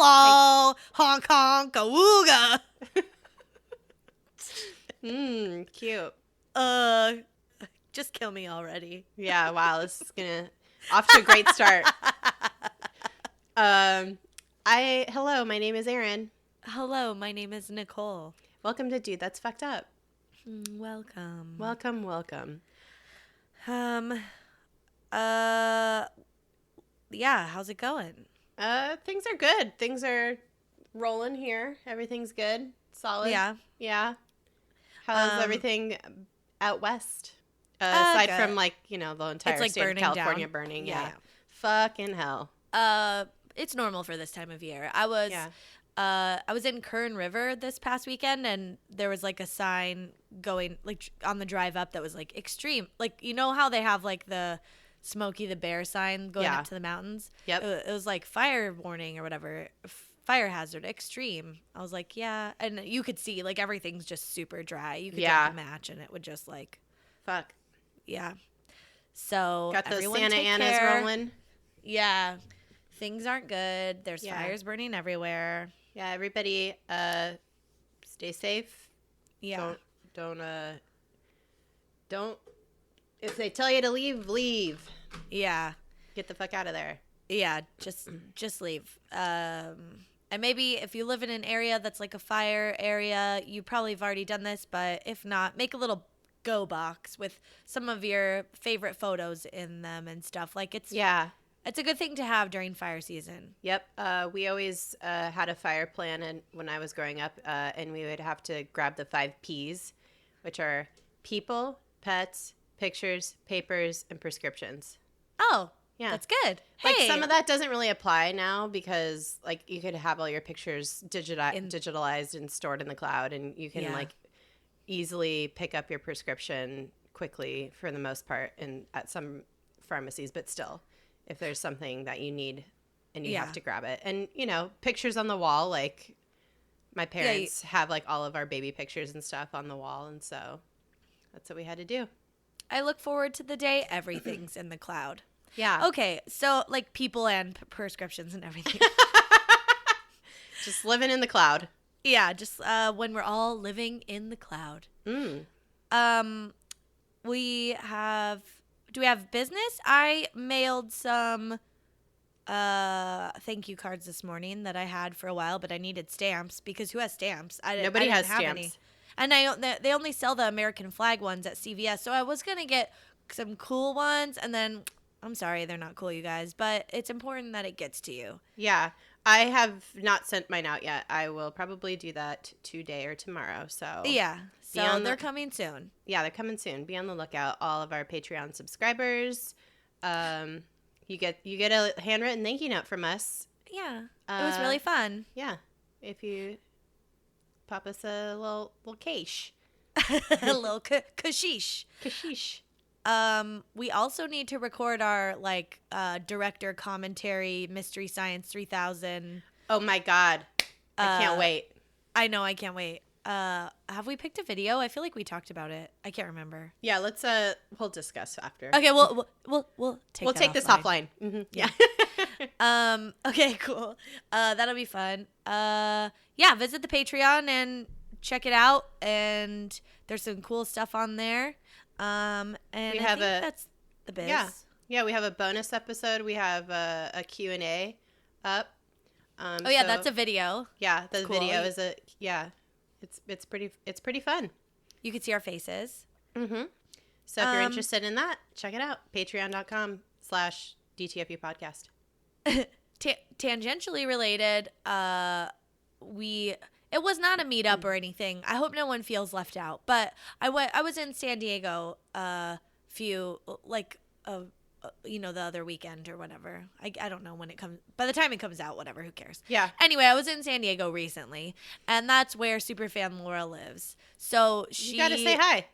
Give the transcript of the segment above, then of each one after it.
Hello, honk honk awooga. Cute. Just kill me already. Yeah, wow, this is off to a great start. Hello, my name is Erin. Hello, my name is Nicole. Welcome to Dude That's Fucked Up. Welcome. Welcome. Yeah, how's it going? Things are good. Things are rolling here. Everything's good. Solid. Yeah. How's everything out west? Aside good. from the entire state of California down. burning. Yeah. Fucking hell. It's normal for this time of year. I was in Kern River this past weekend, and there was like a sign going like on the drive up that was like extreme. Like, you know how they have like the Smokey the Bear sign going up to the mountains? Yep. It was like fire warning or whatever, fire hazard, extreme. I was like, yeah. And you could see like everything's just super dry. You could drink a match and it would just like. Fuck. Yeah. So got those everyone Santa take Anas care. rolling. Yeah. Things aren't good. There's fires burning everywhere. Yeah, everybody stay safe. Yeah. Don't if they tell you to leave. Yeah. Get the fuck out of there. Yeah, just leave. And maybe if you live in an area that's like a fire area, you probably have already done this, but if not, make a little go box with some of your favorite photos in them and stuff. Like it's a good thing to have during fire season. Yep. We always had a fire plan and when I was growing up, and we would have to grab the 5 Ps, which are people, pets, pictures, papers, and prescriptions. Oh, yeah. That's good. Like some of that doesn't really apply now because like you could have all your pictures digitalized and stored in the cloud, and you can like easily pick up your prescription quickly for the most part at some pharmacies, but still. If there's something that you need and you have to grab it. And, pictures on the wall, like my parents have like all of our baby pictures and stuff on the wall. And so that's what we had to do. I look forward to the day everything's in the cloud. Yeah. Okay. So like people and prescriptions and everything. Just living in the cloud. Yeah. Just when we're all living in the cloud. Do we have business? I mailed some thank you cards this morning that I had for a while, but I needed stamps because who has stamps? Nobody has stamps. And they only sell the American flag ones at CVS, so I was going to get some cool ones, and then I'm sorry, they're not cool, you guys, but it's important that it gets to you. Yeah. I have not sent mine out yet. I will probably do that today or tomorrow. So yeah, so they're coming soon. Yeah, they're coming soon. Be on the lookout. All of our Patreon subscribers, you get a handwritten thank you note from us. Yeah, it was really fun. Yeah, if you pop us a little cash, a little kashish. We also need to record our director commentary Mystery Science 3000. Oh my God. I can't wait. I know, I can't wait. Have we picked a video? I feel like we talked about it. I can't remember. Yeah, let's we'll discuss after. Okay, we'll take this offline. Mm-hmm. Yeah. Okay, cool. That'll be fun. Visit the Patreon and check it out, and there's some cool stuff on there. And I think that's the biz. Yeah, we have a bonus episode. We have a Q&A up. That's a video. Yeah, the video is it's pretty fun. You can see our faces. Mm-hmm. So if you're interested in that, check it out. Patreon.com/DTFU podcast. Tangentially related, it was not a meetup or anything. I hope no one feels left out. But I was in San Diego the other weekend or whatever. I don't know when it comes. By the time it comes out, whatever, who cares? Yeah. Anyway, I was in San Diego recently, and that's where Superfan Laura lives. So you got to say hi.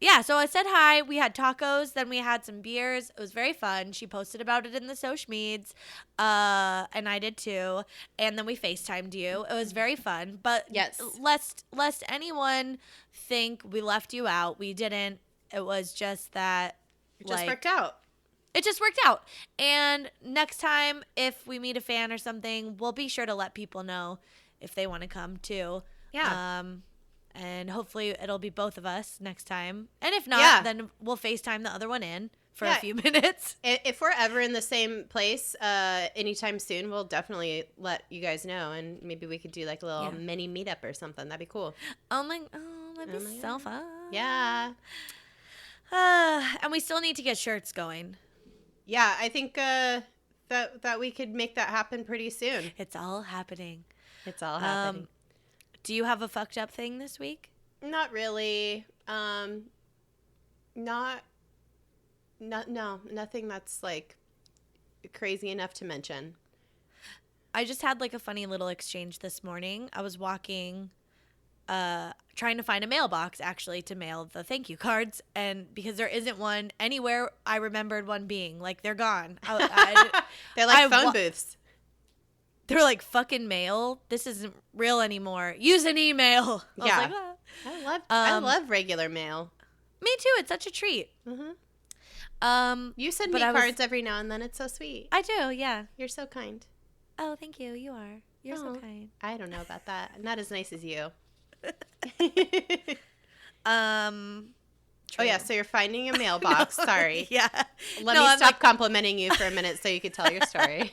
Yeah, so I said hi. We had tacos. Then we had some beers. It was very fun. She posted about it in the social medias, and I did too. And then we FaceTimed you. It was very fun. But yes, lest anyone think we left you out, we didn't. It was just that it just worked out. it just worked out. And next time, if we meet a fan or something, we'll be sure to let people know if they want to come too. Yeah. And hopefully it'll be both of us next time. And if not, then we'll FaceTime the other one in for a few minutes. If we're ever in the same place anytime soon, we'll definitely let you guys know. And maybe we could do like a little mini meetup or something. That'd be cool. That'd be so fun. Yeah. And we still need to get shirts going. Yeah, I think that we could make that happen pretty soon. It's all happening. It's all happening. Do you have a fucked up thing this week? Not really. No, nothing that's like crazy enough to mention. I just had like a funny little exchange this morning. I was walking, trying to find a mailbox actually to mail the thank you cards, and because there isn't one anywhere, I remembered one being like they're gone. They're like phone booths. They're like, fucking mail. This isn't real anymore. Use an email. I was like, I love regular mail. Me too. It's such a treat. Mm-hmm. You send me cards every now and then. It's so sweet. I do. Yeah. You're so kind. Oh, thank you. You are. You're so kind. I don't know about that. Not as nice as you. True. Oh yeah, so you're finding a mailbox. Sorry. Yeah. Let me stop complimenting you for a minute so you could tell your story.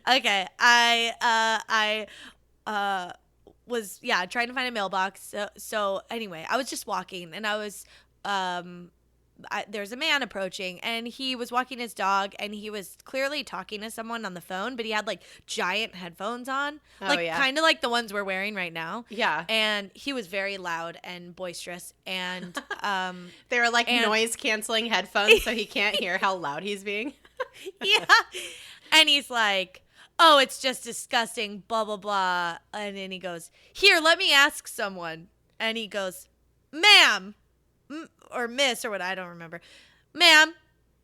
Okay. I was trying to find a mailbox. So anyway, I was just walking, and I was there's a man approaching, and he was walking his dog, and he was clearly talking to someone on the phone, but he had like giant headphones on, kind of like the ones we're wearing right now. Yeah. And he was very loud and boisterous, and they were like noise canceling headphones, so he can't hear how loud he's being. Yeah. And he's like, oh, it's just disgusting, blah, blah, blah. And then he goes, here, let me ask someone. And he goes, ma'am. Or miss or what, I don't remember. Ma'am.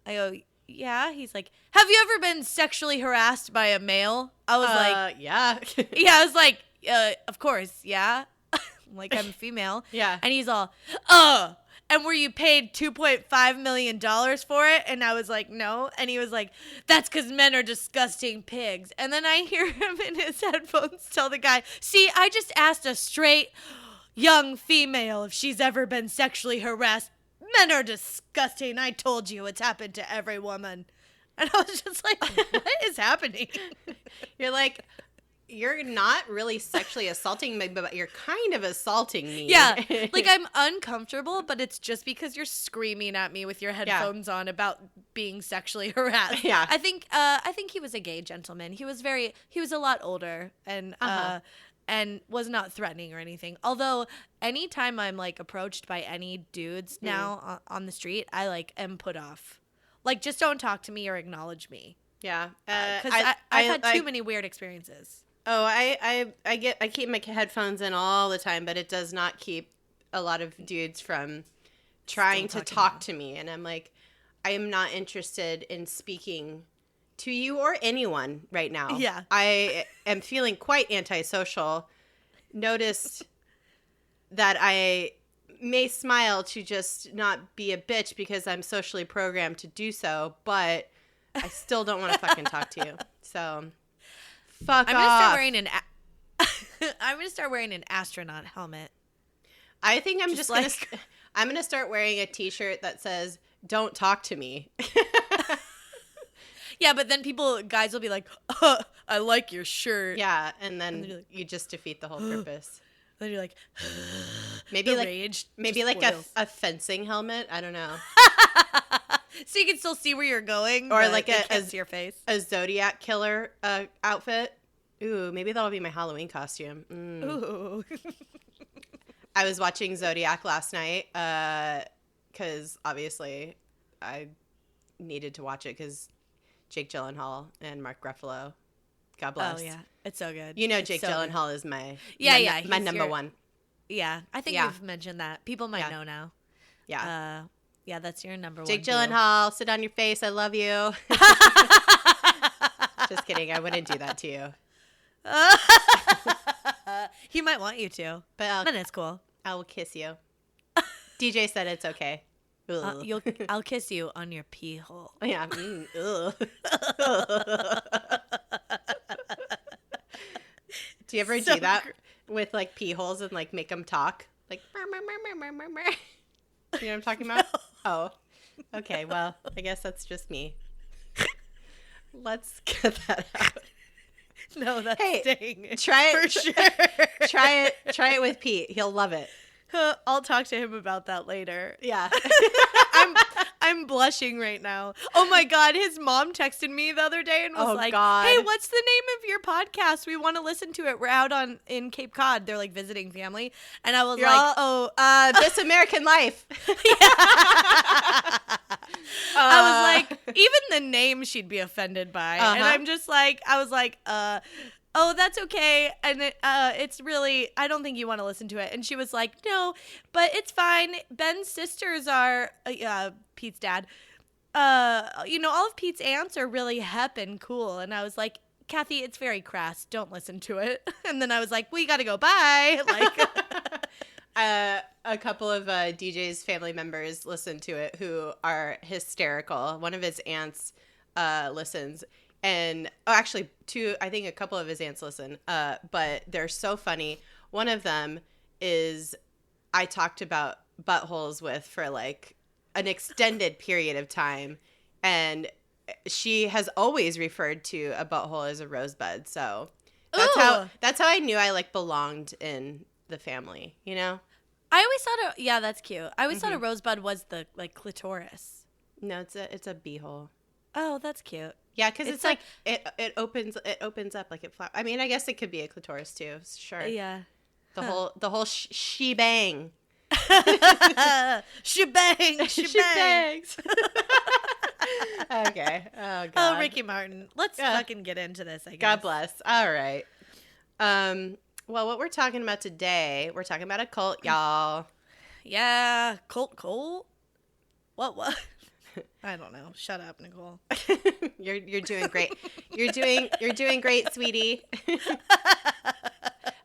I go, yeah. He's like, have you ever been sexually harassed by a male? I was like, yeah. Yeah, I was like, of course, yeah. Like, I'm female. Yeah. And he's all, and were you paid $2.5 million for it? And I was like, no. And he was like, that's because men are disgusting pigs. And then I hear him in his headphones tell the guy, see, I just asked a straight young female if she's ever been sexually harassed. Men are disgusting. I told you it's happened to every woman. And I was just like, what is happening? You're like, you're not really sexually assaulting me, but you're kind of assaulting me. Yeah. Like, I'm uncomfortable, but it's just because you're screaming at me with your headphones on about being sexually harassed. Yeah. I think he was a gay gentleman. He was a lot older and was not threatening or anything. Although anytime I'm like approached by any dudes now on the street, I like am put off. Like, just don't talk to me or acknowledge me. Yeah. Because I've had too many weird experiences. Oh, I keep my headphones in all the time, but it does not keep a lot of dudes from trying to talk to me. And I'm like, I am not interested in speaking to you or anyone right now. Yeah. I am feeling quite antisocial. Noticed that I may smile to just not be a bitch because I'm socially programmed to do so, but I still don't want to fucking talk to you. So, fuck off. I'm gonna start wearing an astronaut helmet. I think I'm just I'm gonna start wearing a t-shirt that says, "Don't talk to me." Yeah, but then guys will be like, I like your shirt. Yeah, and then like, you just defeat the whole purpose. Then you're like, maybe like a fencing helmet. I don't know. So you can still see where you're going, or like your face. A Zodiac killer outfit. Ooh, maybe that'll be my Halloween costume. Ooh. I was watching Zodiac last night because obviously I needed to watch it because Jake Gyllenhaal and Mark Ruffalo. God bless. Oh, yeah. It's so good. You know Jake Gyllenhaal is my number one. Yeah. I think you've mentioned that. People might know now. Yeah. Yeah, that's your number Jake one. Jake Gyllenhaal, sit on your face. I love you. Just kidding. I wouldn't do that to you. He might want you to. But then it's cool. I will kiss you. DJ said it's okay. I'll kiss you on your pee hole. Yeah. Ugh. Do you ever do that with like pee holes and like make them talk? Like, you know what I'm talking about? No. Oh, okay. Well, I guess that's just me. Let's get that out. No, that's staying. Try it for sure. Try it with Pete. He'll love it. I'll talk to him about that later. Yeah. I'm blushing right now. Oh my God, his mom texted me the other day and was like, God. "Hey, what's the name of your podcast? We want to listen to it. We're out in Cape Cod." They're like visiting family, and I was This American Life. I was like, even the name she'd be offended by, and I'm just like, I was like, oh, that's okay. And it's really, I don't think you want to listen to it. And she was like, no, but it's fine. Ben's sisters are, Pete's dad. All of Pete's aunts are really hep and cool. And I was like, Kathy, it's very crass. Don't listen to it. And then I was like, we got to go. Bye. Like, a couple of DJ's family members listen to it who are hysterical. One of his aunts listens. And actually, I think a couple of his aunts listen, but they're so funny. One of them is I talked about buttholes with for like an extended period of time, and she has always referred to a butthole as a rosebud. So that's how I knew I like belonged in the family. You know, I always thought that's cute. I always thought a rosebud was the like clitoris. No, it's a beehole. Oh, that's cute. Yeah, because it's like it opens up like it. I mean, I guess it could be a clitoris too. Sure. Yeah. The whole shebang. Shebang. Shebangs. Okay. Oh God. Oh, Ricky Martin. Let's fucking get into this. I guess. God bless. All right. Well, what we're talking about today, we're talking about a cult, y'all. Yeah, cult. What? I don't know. Shut up, Nicole. You're doing great. You're doing great, sweetie.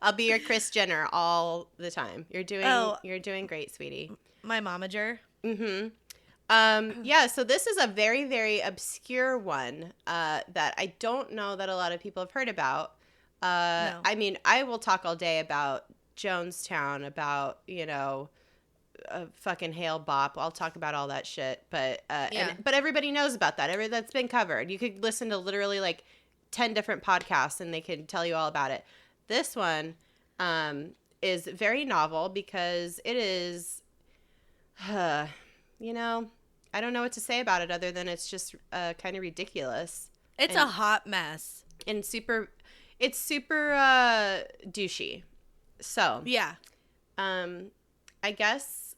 I'll be your Kris Jenner all the time. You're doing great, sweetie. My momager. Mm-hmm. Yeah, so this is a very, very obscure one that I don't know that a lot of people have heard about. No. I mean, I will talk all day about Jonestown, about, fucking Hail Bop. I'll talk about all that shit, but everybody knows about that. That's been covered. You could listen to literally like 10 different podcasts and they can tell you all about it. This one is very novel because it is, I don't know what to say about it other than it's just kind of ridiculous. It's a hot mess. And it's super douchey. So yeah, I guess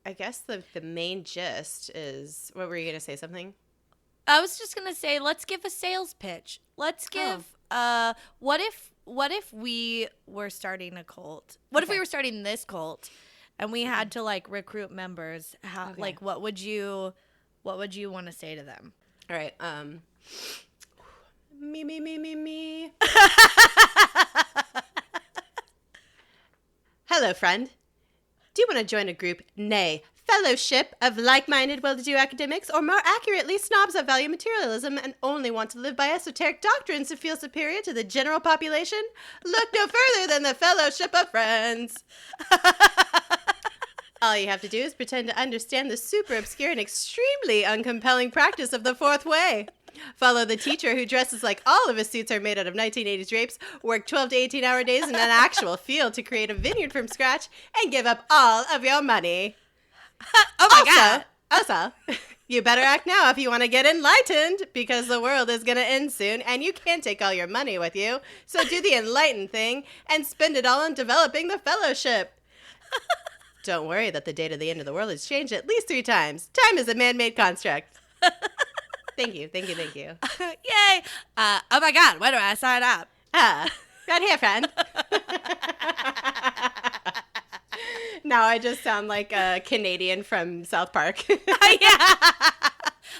the main gist is, what were you going to say, something? I was just going to say, let's give a sales pitch. Let's give, what if we were starting a cult? What if we were starting this cult and we had to like recruit members? Like, what would you want to say to them? All right. Me. Hello, friend. Do you want to join a group, nay, fellowship of like-minded, well-to-do academics, or more accurately, snobs that value materialism and only want to live by esoteric doctrines to feel superior to the general population? Look no further than the Fellowship of Friends. All you have to do is pretend to understand the super obscure and extremely uncompelling practice of the fourth way. Follow the teacher who dresses like all of his suits are made out of 1980s drapes, work 12 to 18-hour days in an actual field to create a vineyard from scratch, and give up all of your money. Oh my God. Also, you better act now if you want to get enlightened, because the world is going to end soon, and you can't take all your money with you. So do the enlightened thing and spend it all on developing the fellowship. Don't worry that the date of the end of the world has changed at least 3 times. Time is a man-made construct. Thank you. Yay. Oh my God, where do I sign up? Right here, friend. Now I just sound like a Canadian from South Park. Yeah.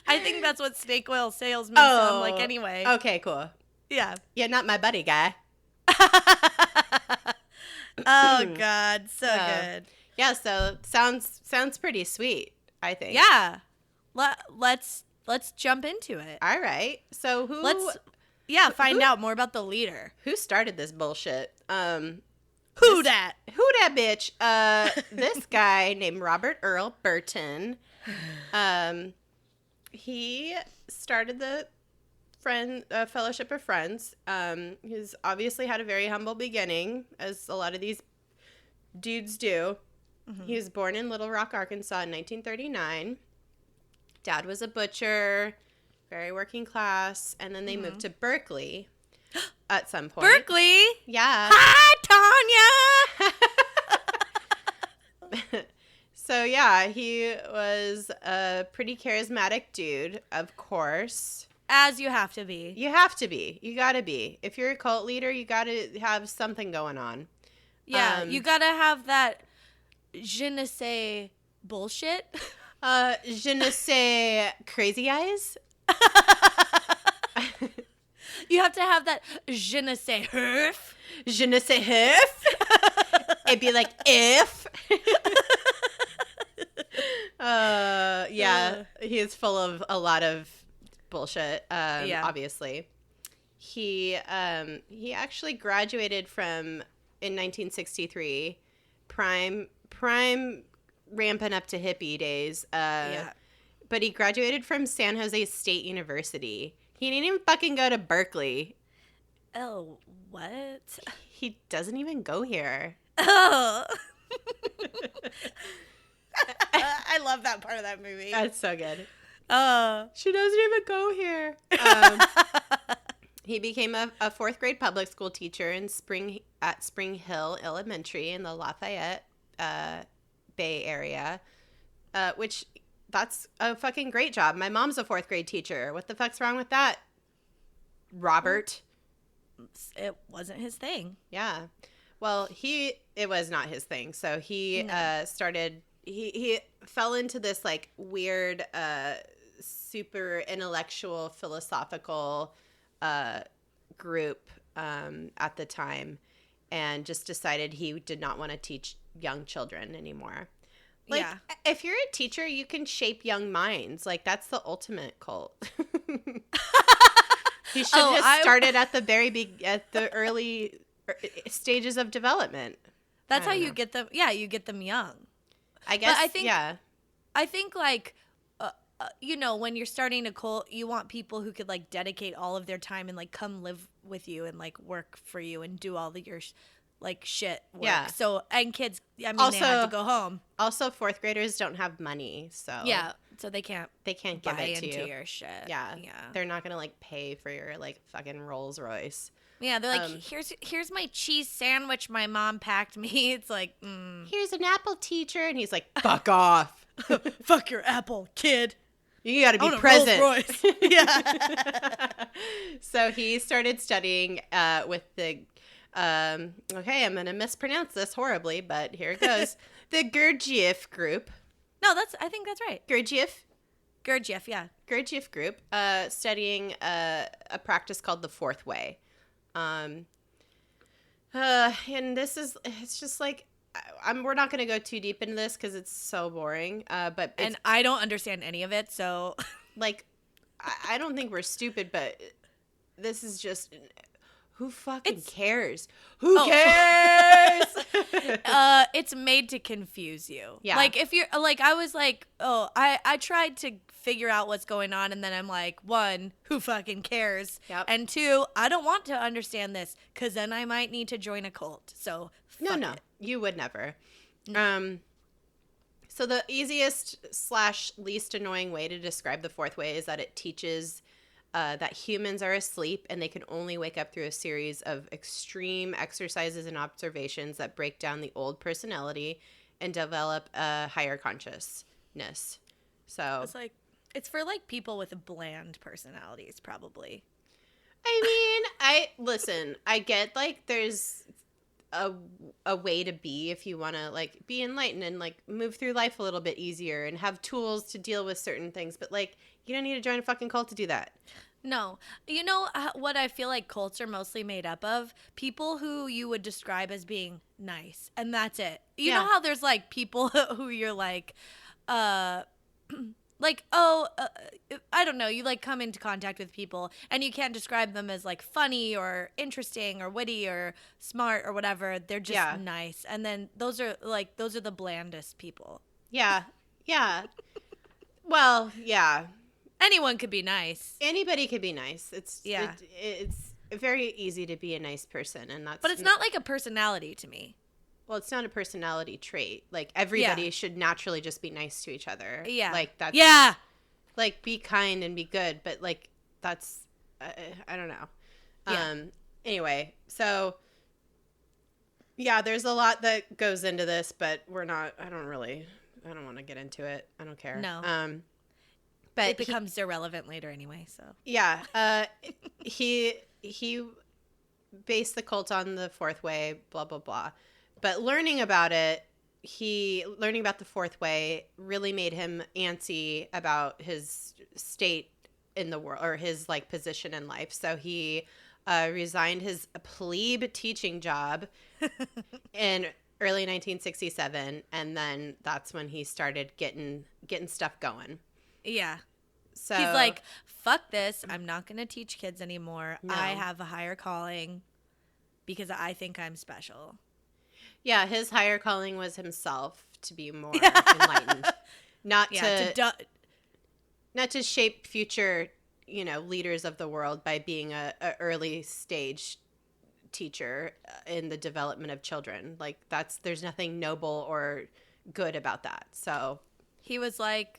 I think that's what snake oil salesmen sound like anyway. Okay, cool. Yeah. You're not my buddy, guy. Oh, God. So good. Yeah, so sounds pretty sweet, I think. Yeah. Let's jump into it. All right. So Let's find out more about the leader. Who started this bullshit? Who that bitch? This guy named Robert Earl Burton. He started the Fellowship of Friends. He's obviously had a very humble beginning, as a lot of these dudes do. Mm-hmm. He was born in Little Rock, Arkansas in 1939. Dad was a butcher, very working class, and then they moved to Berkeley at some point. Berkeley? Yeah. Hi, Tanya! So, yeah, he was a pretty charismatic dude, of course. As you have to be. You have to be. You gotta be. If you're a cult leader, you gotta have something going on. Yeah, you gotta have that je ne sais bullshit. Je ne sais crazy eyes. You have to have that je ne sais herf. Je ne sais herf. It'd be like if. Yeah, he is full of a lot of bullshit. Obviously. He actually graduated from in 1963, prime ramping up to hippie days. But he graduated from San Jose State University. He didn't even fucking go to Berkeley. Oh, what? He doesn't even go here. Oh. I love that part of that movie. That's so good. She doesn't even go here. He became a fourth grade public school teacher at Spring Hill Elementary in the Lafayette Bay Area, which that's a fucking great job. My mom's a fourth grade teacher. What the fuck's wrong with that, Robert? It wasn't his thing. Yeah. Well, it was not his thing. So he started. He fell into this like weird, super intellectual, philosophical group at the time, and just decided he did not want to teach young children anymore. Like, if you're a teacher, you can shape young minds. Like, that's the ultimate cult. He should have just started at the early stages of development. That's how you get them. Yeah, you get them young. I guess. But I think like, when you're starting a cult, you want people who could like dedicate all of their time and like come live with you and like work for you and do all your like shit work. Yeah. So, and kids, I mean, also, they have to go home. Also, fourth graders don't have money, so yeah, so they can't give it to you. Your shit. Yeah, they're not gonna like pay for your like fucking Rolls Royce. Yeah, they're like, here's my cheese sandwich my mom packed me. It's like, here's an apple, teacher, and he's like, fuck off, fuck your apple, kid. You got to be present. Yeah. So he started studying with the. Okay, I'm gonna mispronounce this horribly, but here it goes. The Gurdjieff group. No, I think that's right. Gurdjieff, yeah. Gurdjieff group, studying a practice called the Fourth Way. And it's just like, we're not gonna go too deep into this because it's so boring. And I don't understand any of it, so like, I don't think we're stupid, but this is just. Who fucking cares? Who cares? It's made to confuse you. Yeah. Like, if you're, like, I was like, I tried to figure out what's going on, and then I'm like, one, who fucking cares? Yep. And two, I don't want to understand this, because then I might need to join a cult. So, No, you would never. No. So the easiest / least annoying way to describe the Fourth Way is that it teaches that humans are asleep and they can only wake up through a series of extreme exercises and observations that break down the old personality and develop a higher consciousness. So it's for like people with bland personalities, probably. I mean, I get like there's a way to be if you want to like be enlightened and like move through life a little bit easier and have tools to deal with certain things, but like you don't need to join a fucking cult to do that. No. You know what I feel like cults are mostly made up of? People who you would describe as being nice. And that's it. You know how there's like people who you're like, like, I don't know, you like come into contact with people and you can't describe them as like funny or interesting or witty or smart or whatever. They're just nice. And then those are the blandest people. Yeah. Yeah. Well, yeah. Anyone could be nice. Anybody could be nice. It's very easy to be a nice person, and that's. But it's not like a personality to me. Well, it's not a personality trait. Like, everybody should naturally just be nice to each other. Yeah. Like, that's. Yeah. Like, be kind and be good, but, like, that's. I don't know. Yeah. Anyway, so. Yeah, there's a lot that goes into this, but we're not. I don't want to get into it. I don't care. No. But it becomes irrelevant later anyway, so. Yeah. He based the cult on the fourth way, blah, blah, blah. But learning about the fourth way really made him antsy about his state in the world, or his like position in life. So he resigned his plebe teaching job in early 1967, and then that's when he started getting stuff going. Yeah. So he's like, fuck this. I'm not going to teach kids anymore. No. I have a higher calling because I think I'm special. Yeah, his higher calling was himself to be more enlightened. Not to shape future, leaders of the world by being a early stage teacher in the development of children. Like, there's nothing noble or good about that. So he was like,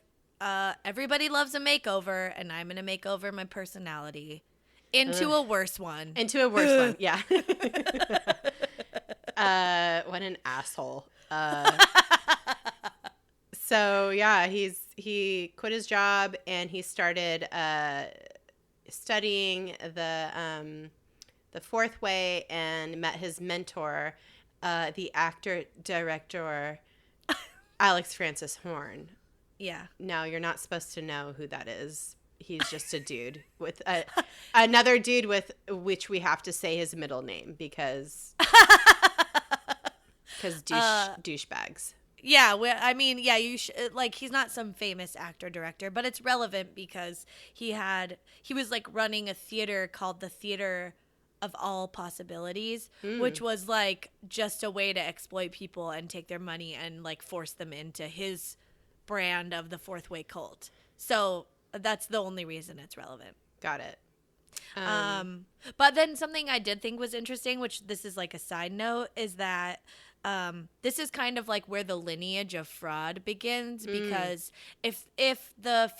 everybody loves a makeover, and I'm going to make over my personality into a worse one. Into a worse one, yeah. What an asshole. So, yeah, he quit his job, and he started studying the fourth way, and met his mentor, the actor-director Alex Francis Horn. Yeah. No, you're not supposed to know who that is. He's just a dude with another dude with which we have to say his middle name because douchebags. Yeah, you like, he's not some famous actor director, but it's relevant because he was like running a theater called the Theater of All Possibilities, which was like just a way to exploit people and take their money and like force them into his brand of the fourth way cult. So that's the only reason it's relevant. Got it. But then something I did think was interesting, which this is like a side note, is that this is kind of like where the lineage of fraud begins, because if the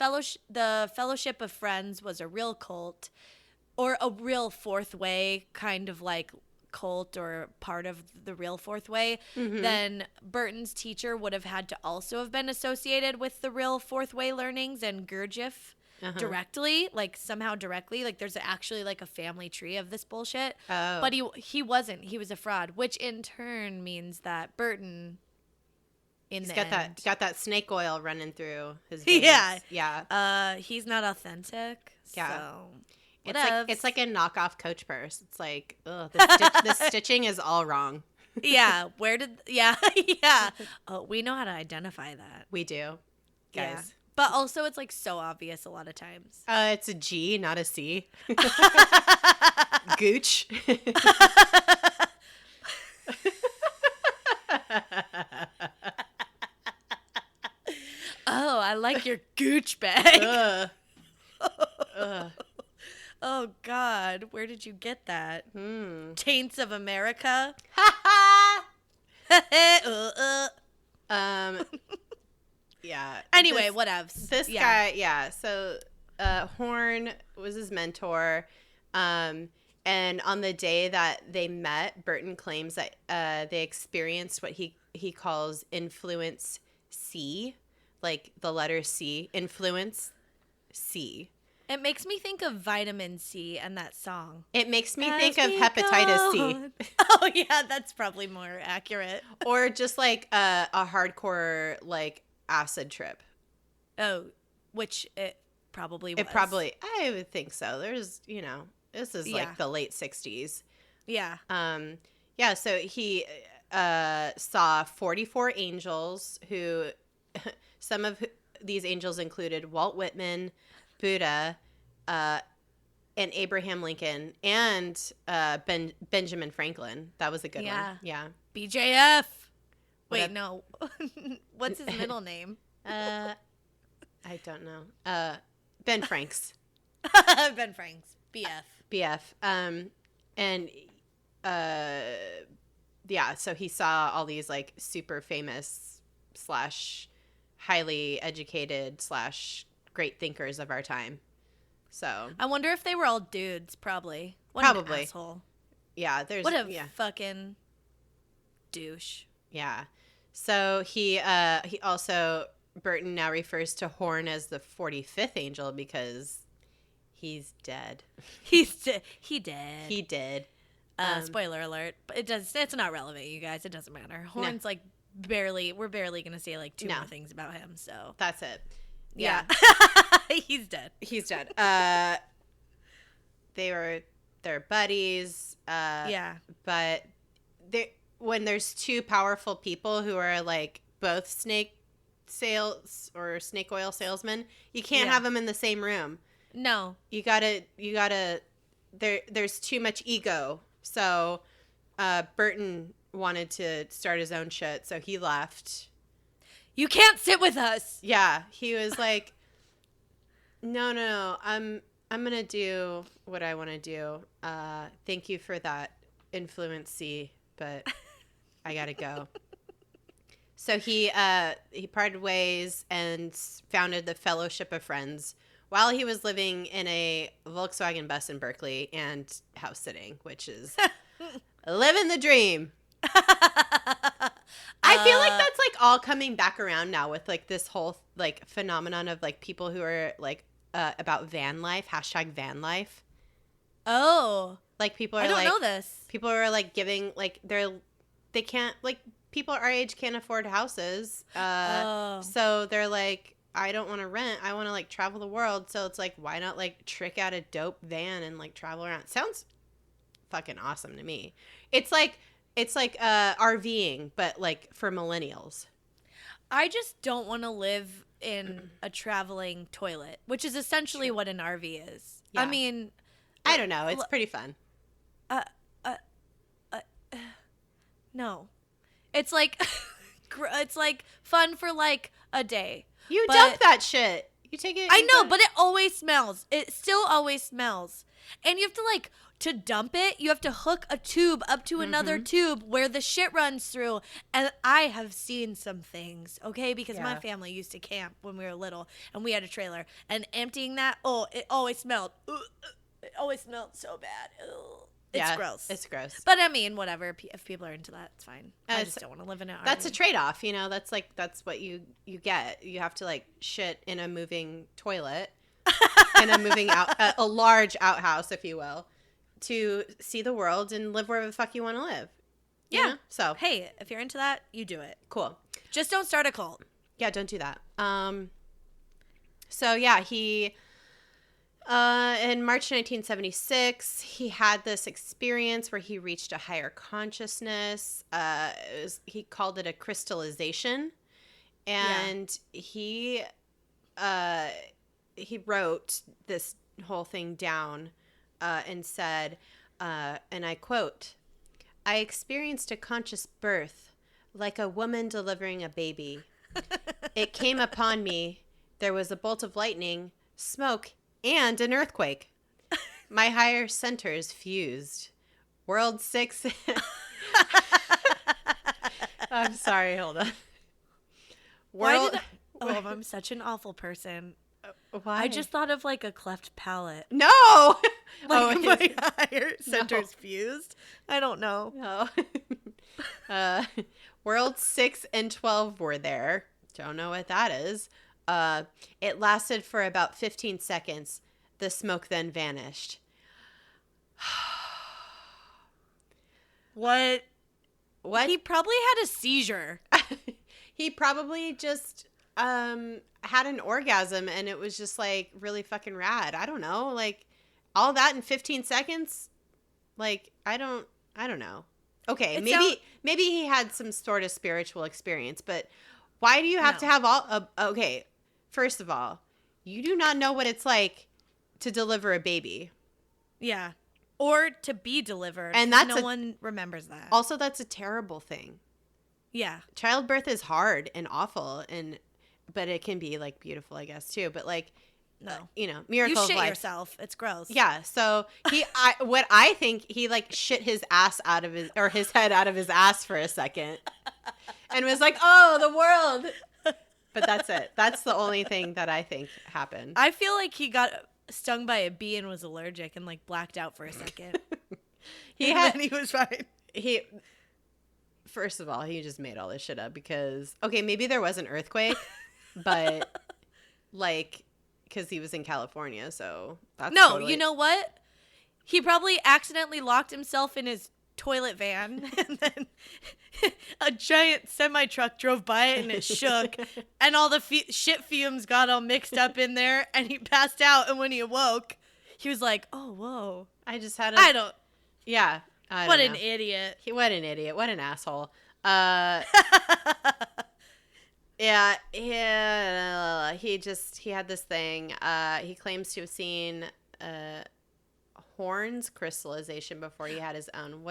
Fellowship of Friends was a real cult, or a real fourth way kind of like cult, or part of the real fourth way, then Burton's teacher would have had to also have been associated with the real fourth way learnings and Gurdjieff directly, like somehow directly. Like, there's actually like a family tree of this bullshit. Oh. But he wasn't. He was a fraud, which in turn means that Burton he's got that snake oil running through his veins. Yeah. He's not authentic. Yeah. So it's like a knockoff Coach purse. It's like, the stitching is all wrong. Yeah. Yeah. Oh, we know how to identify that. We do, guys. Yeah. But also, it's like so obvious a lot of times. It's a G, not a C. Gooch. Oh, I like your Gooch bag. Oh, God. Where did you get that? Taints of America? Yeah. Anyway, whatevs. This guy, yeah. So Horn was his mentor. And on the day that they met, Burton claims that they experienced what he calls influence C, like the letter C, influence C. It makes me think of vitamin C and that song. It makes me think of hepatitis C. Oh, yeah, that's probably more accurate. Or just like a hardcore like acid trip. Oh, which it probably was. I would think so. There's, this is like the late 60s. Yeah. Yeah, so he saw 44 angels who some of these angels included Walt Whitman, Buddha, and Abraham Lincoln, and Benjamin Franklin. That was a good one. Yeah. BJF. Wait, no. What's his middle name? I don't know. Ben Franks. Ben Franks. BF. BF. And yeah, so he saw all these like super famous / highly educated / great thinkers of our time. So I wonder if they were all dudes. Probably. What probably. an asshole. Yeah. There's what a fucking douche. Yeah. So he also, Burton now refers to Horn as the 45th angel because he's dead. He did. He did. Spoiler alert, but it's not relevant, you guys. It doesn't matter. Horn's like we're barely gonna say like two more things about him, so that's it. Yeah. He's dead. He's dead. They're buddies. But when there's two powerful people who are like both snake oil salesmen, you can't have them in the same room. No. You gotta there's too much ego. So Burton wanted to start his own shit, so he left. You can't sit with us. Yeah, he was like, no, I'm gonna do what I want to do. Thank you for that influence-y, but I gotta go. So he parted ways and founded the Fellowship of Friends while he was living in a Volkswagen bus in Berkeley and house sitting, which is living the dream. I feel like that's like all coming back around now with like this whole like phenomenon of like people who are like about van life, #van life. Oh, like people are I don't like, know this. People are like giving like they can't like people our age can't afford houses. So they're like, I don't want to rent. I want to like travel the world. So it's like, why not like trick out a dope van and like travel around? Sounds fucking awesome to me. It's like RVing, but like for millennials. I just don't want to live in a traveling toilet, which is essentially what an RV is. Yeah. I mean, I don't know. It's pretty fun. No, it's like fun for like a day. You dump that shit. You take it. I know, but it always smells. It still always smells, and you have to like. To dump it, you have to hook a tube up to another tube where the shit runs through. And I have seen some things, okay? Because my family used to camp when we were little, and we had a trailer. And emptying that, it always smelled. It always smelled so bad. It's gross. It's gross. But I mean, whatever. If people are into that, it's fine. I just don't want to live in an RV. That's a trade-off, you know? That's what you get. You have to, like, shit in a moving toilet. In a moving a large outhouse, if you will. To see the world and live wherever the fuck you want to live. Yeah. You know? So hey, if you're into that, you do it. Cool. Just don't start a cult. Yeah, don't do that. So yeah, he in March 1976, he had this experience where he reached a higher consciousness. He called it a crystallization, and he wrote this whole thing down. And said, and I quote, "I experienced a conscious birth, like a woman delivering a baby. It came upon me. There was a bolt of lightning, smoke, and an earthquake. My higher centers fused. World 6." I'm sorry, hold on. I'm such an awful person. Why? I just thought of like a cleft palate. No! My higher centers fused. I don't know. No. World 6 and 12 were there. Don't know what that is. It lasted for about 15 seconds. The smoke then vanished. What? He probably had a seizure. He probably just had an orgasm and it was just like really fucking rad. I don't know. Like all that in 15 seconds? Like I don't know. Okay, maybe he had some sort of spiritual experience, but why do you have to have all? Okay, first of all, you do not know what it's like to deliver a baby. Yeah, or to be delivered, and no one remembers that. Also, that's a terrible thing. Yeah, childbirth is hard and awful, but it can be like beautiful, I guess, too. But like, no, miracle you shit of life. yourself. It's gross. Yeah. So I think he like shit his ass out of his head out of his ass for a second, and was like, "Oh, the world." But that's it. That's the only thing that I think happened. I feel like he got stung by a bee and was allergic and like blacked out for a second. He was fine. First of all, he just made all this shit up because, okay, maybe there was an earthquake, but like, because he was in California, so that's you know what? He probably accidentally locked himself in his toilet van, and then a giant semi-truck drove by it and it shook, and all the shit fumes got all mixed up in there, and he passed out, and when he awoke, he was like, oh, whoa. Yeah. What an idiot. What an idiot. What an asshole. Yeah, he had this thing. He claims to have seen horns crystallization before he had his own.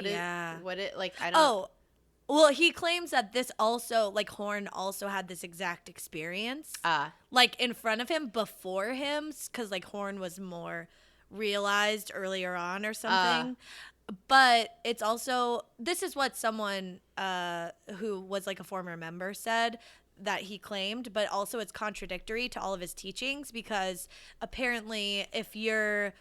Well, he claims that this also, like, Horn also had this exact experience, like, in front of him before him, because, like, Horn was more realized earlier on or something. But it's also, this is what someone who was like a former member said that he claimed, but also it's contradictory to all of his teachings, because apparently if you're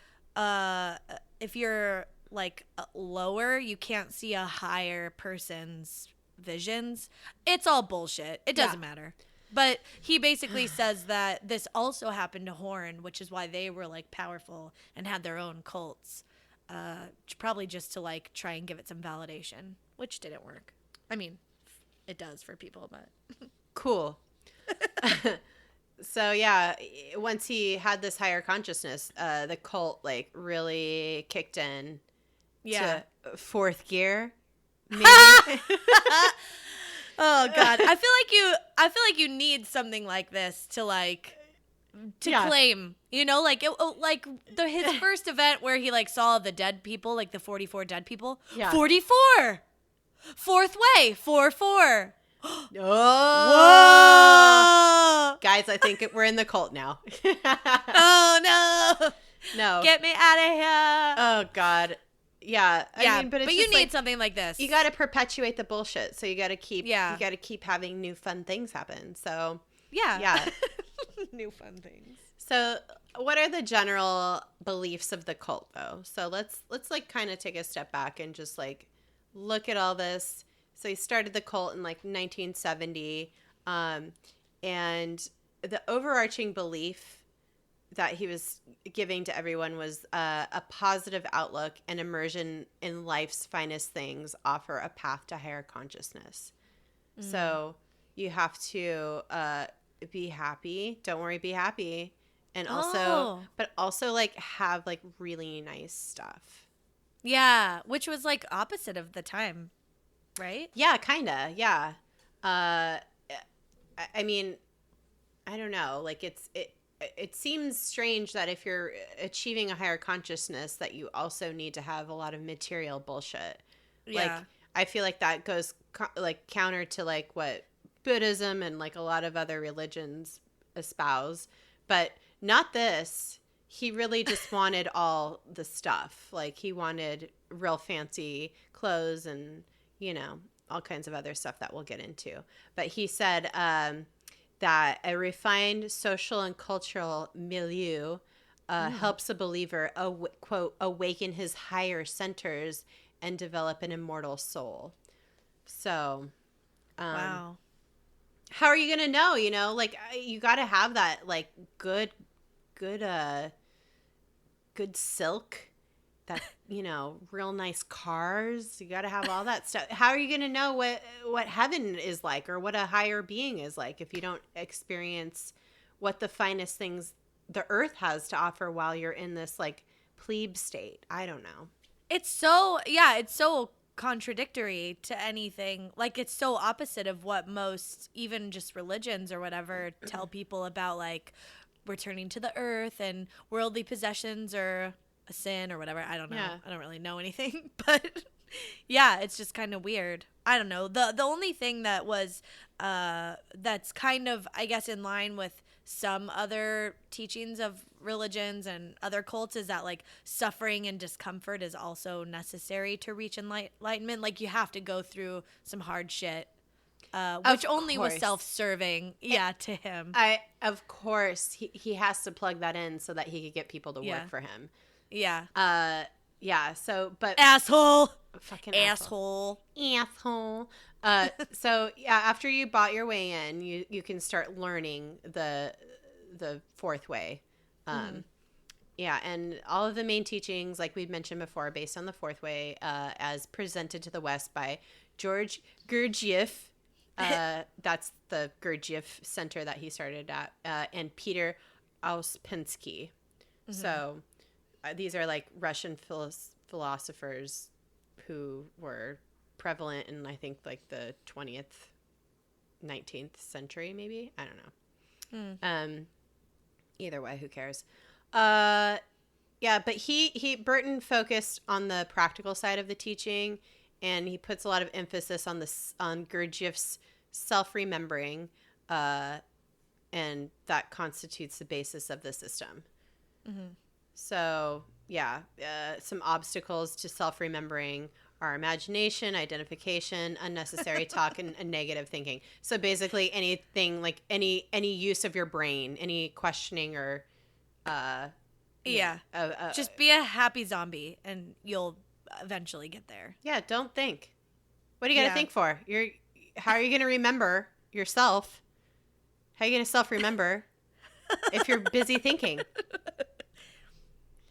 like lower, you can't see a higher person's visions. It's all bullshit. It doesn't matter. But he basically says that this also happened to Horn, which is why they were like powerful and had their own cults. Probably just to like try and give it some validation, which didn't work. I mean, it does for people, but cool. So yeah, once he had this higher consciousness, the cult like really kicked in to fourth gear. Maybe. Oh God, I feel like you need something like this to like claim, like his first event where he like saw the dead people, like the 44 dead people. 44 fourth way 4-4. Oh, whoa, guys, I think we're in the cult now. Oh no, get me out of here. Oh God. Yeah, I mean, but you need something like this. You got to perpetuate the bullshit, so you got to keep having new fun things happen. So yeah. New fun things. So what are the general beliefs of the cult, though? So let's like kind of take a step back and just like look at all this. So he started the cult in like 1970, and the overarching belief that he was giving to everyone was a positive outlook and immersion in life's finest things offer a path to higher consciousness. So you have to be happy. Don't worry, be happy. And also, but also like have like really nice stuff. Yeah, which was like opposite of the time, right? Yeah, kind of. Yeah. I mean, I don't know. Like it seems strange that if you're achieving a higher consciousness that you also need to have a lot of material bullshit. Yeah. Like, I feel like that goes like counter to like what Buddhism and like a lot of other religions espouse, but not this. He really just wanted all the stuff. Like he wanted real fancy clothes and, all kinds of other stuff that we'll get into. But he said, that a refined social and cultural milieu helps a believer, quote, awaken his higher centers and develop an immortal soul. So, wow. How are you going to know, like you got to have that like good silk, that, real nice cars. You got to have all that stuff. How are you going to know what heaven is like or what a higher being is like if you don't experience what the finest things the earth has to offer while you're in this like plebe state? I don't know. It's so contradictory to anything. Like, it's so opposite of what most, even just religions or whatever, tell people about, like, returning to the earth and worldly possessions or a sin or whatever. I don't know. Yeah. I don't really know anything, but yeah, it's just kind of weird. I don't know. The only thing that was that's kind of, I guess, in line with some other teachings of religions and other cults is that, like, suffering and discomfort is also necessary to reach enlightenment. Like, you have to go through some hard shit, which only was self-serving, to him. Of course, he has to plug that in so that he could get people to work for him. Yeah. Yeah. So, but asshole. Fucking asshole. So yeah, after you bought your way in, you can start learning the fourth way. Yeah, and all of the main teachings, like we've mentioned before, are based on the fourth way, as presented to the West by George Gurdjieff. That's the Gurdjieff Center that he started at, and Peter Ouspensky. So these are like Russian philosophers who were prevalent in, I think, like the 20th, 19th century, maybe. I don't know. Either way, who cares? Yeah, but Burton focused on the practical side of the teaching, and he puts a lot of emphasis on Gurdjieff's self-remembering, and that constitutes the basis of the system. So, yeah, some obstacles to self-remembering are imagination, identification, unnecessary talk, and negative thinking. So basically anything, like any use of your brain, any questioning or just be a happy zombie and you'll eventually get there. Yeah, don't think. What do you got to think for? How are you going to remember yourself? How are you going to self-remember if you're busy thinking?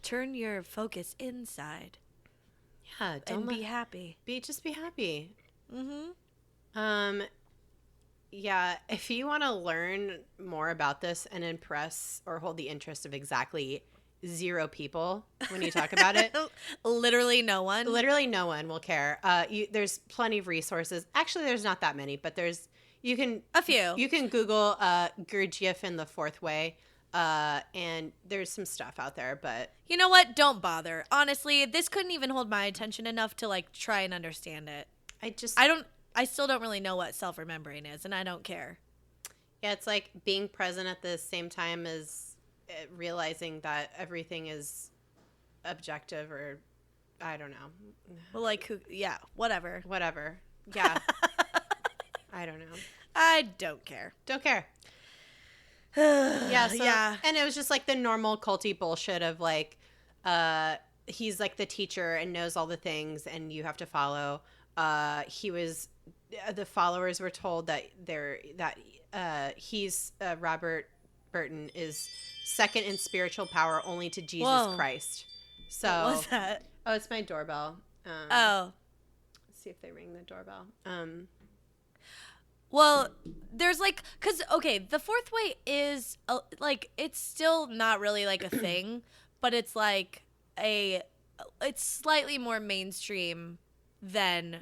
Turn your focus inside. Yeah, be happy. Just be happy. Yeah, if you want to learn more about this and impress or hold the interest of exactly 0 people when you talk about it, literally no one will care. There's plenty of resources. Actually, there's not that many, but you can Google Gurdjieff in the fourth way. And there's some stuff out there, but you know what? Don't bother. Honestly, this couldn't even hold my attention enough to like try and understand it. I still don't really know what self-remembering is, and I don't care. Yeah, it's like being present at the same time as realizing that everything is objective, or I don't know. Well, like whatever. Yeah. I don't know. I don't care. Yeah, and it was just like the normal culty bullshit of like, he's like the teacher and knows all the things and you have to follow. The followers were told that Robert Burton is second in spiritual power only to Jesus Christ. So what was that? Oh, it's my doorbell. Let's see if they ring the doorbell. Well, there's like, the fourth way is like, it's still not really like a thing, but it's like it's slightly more mainstream than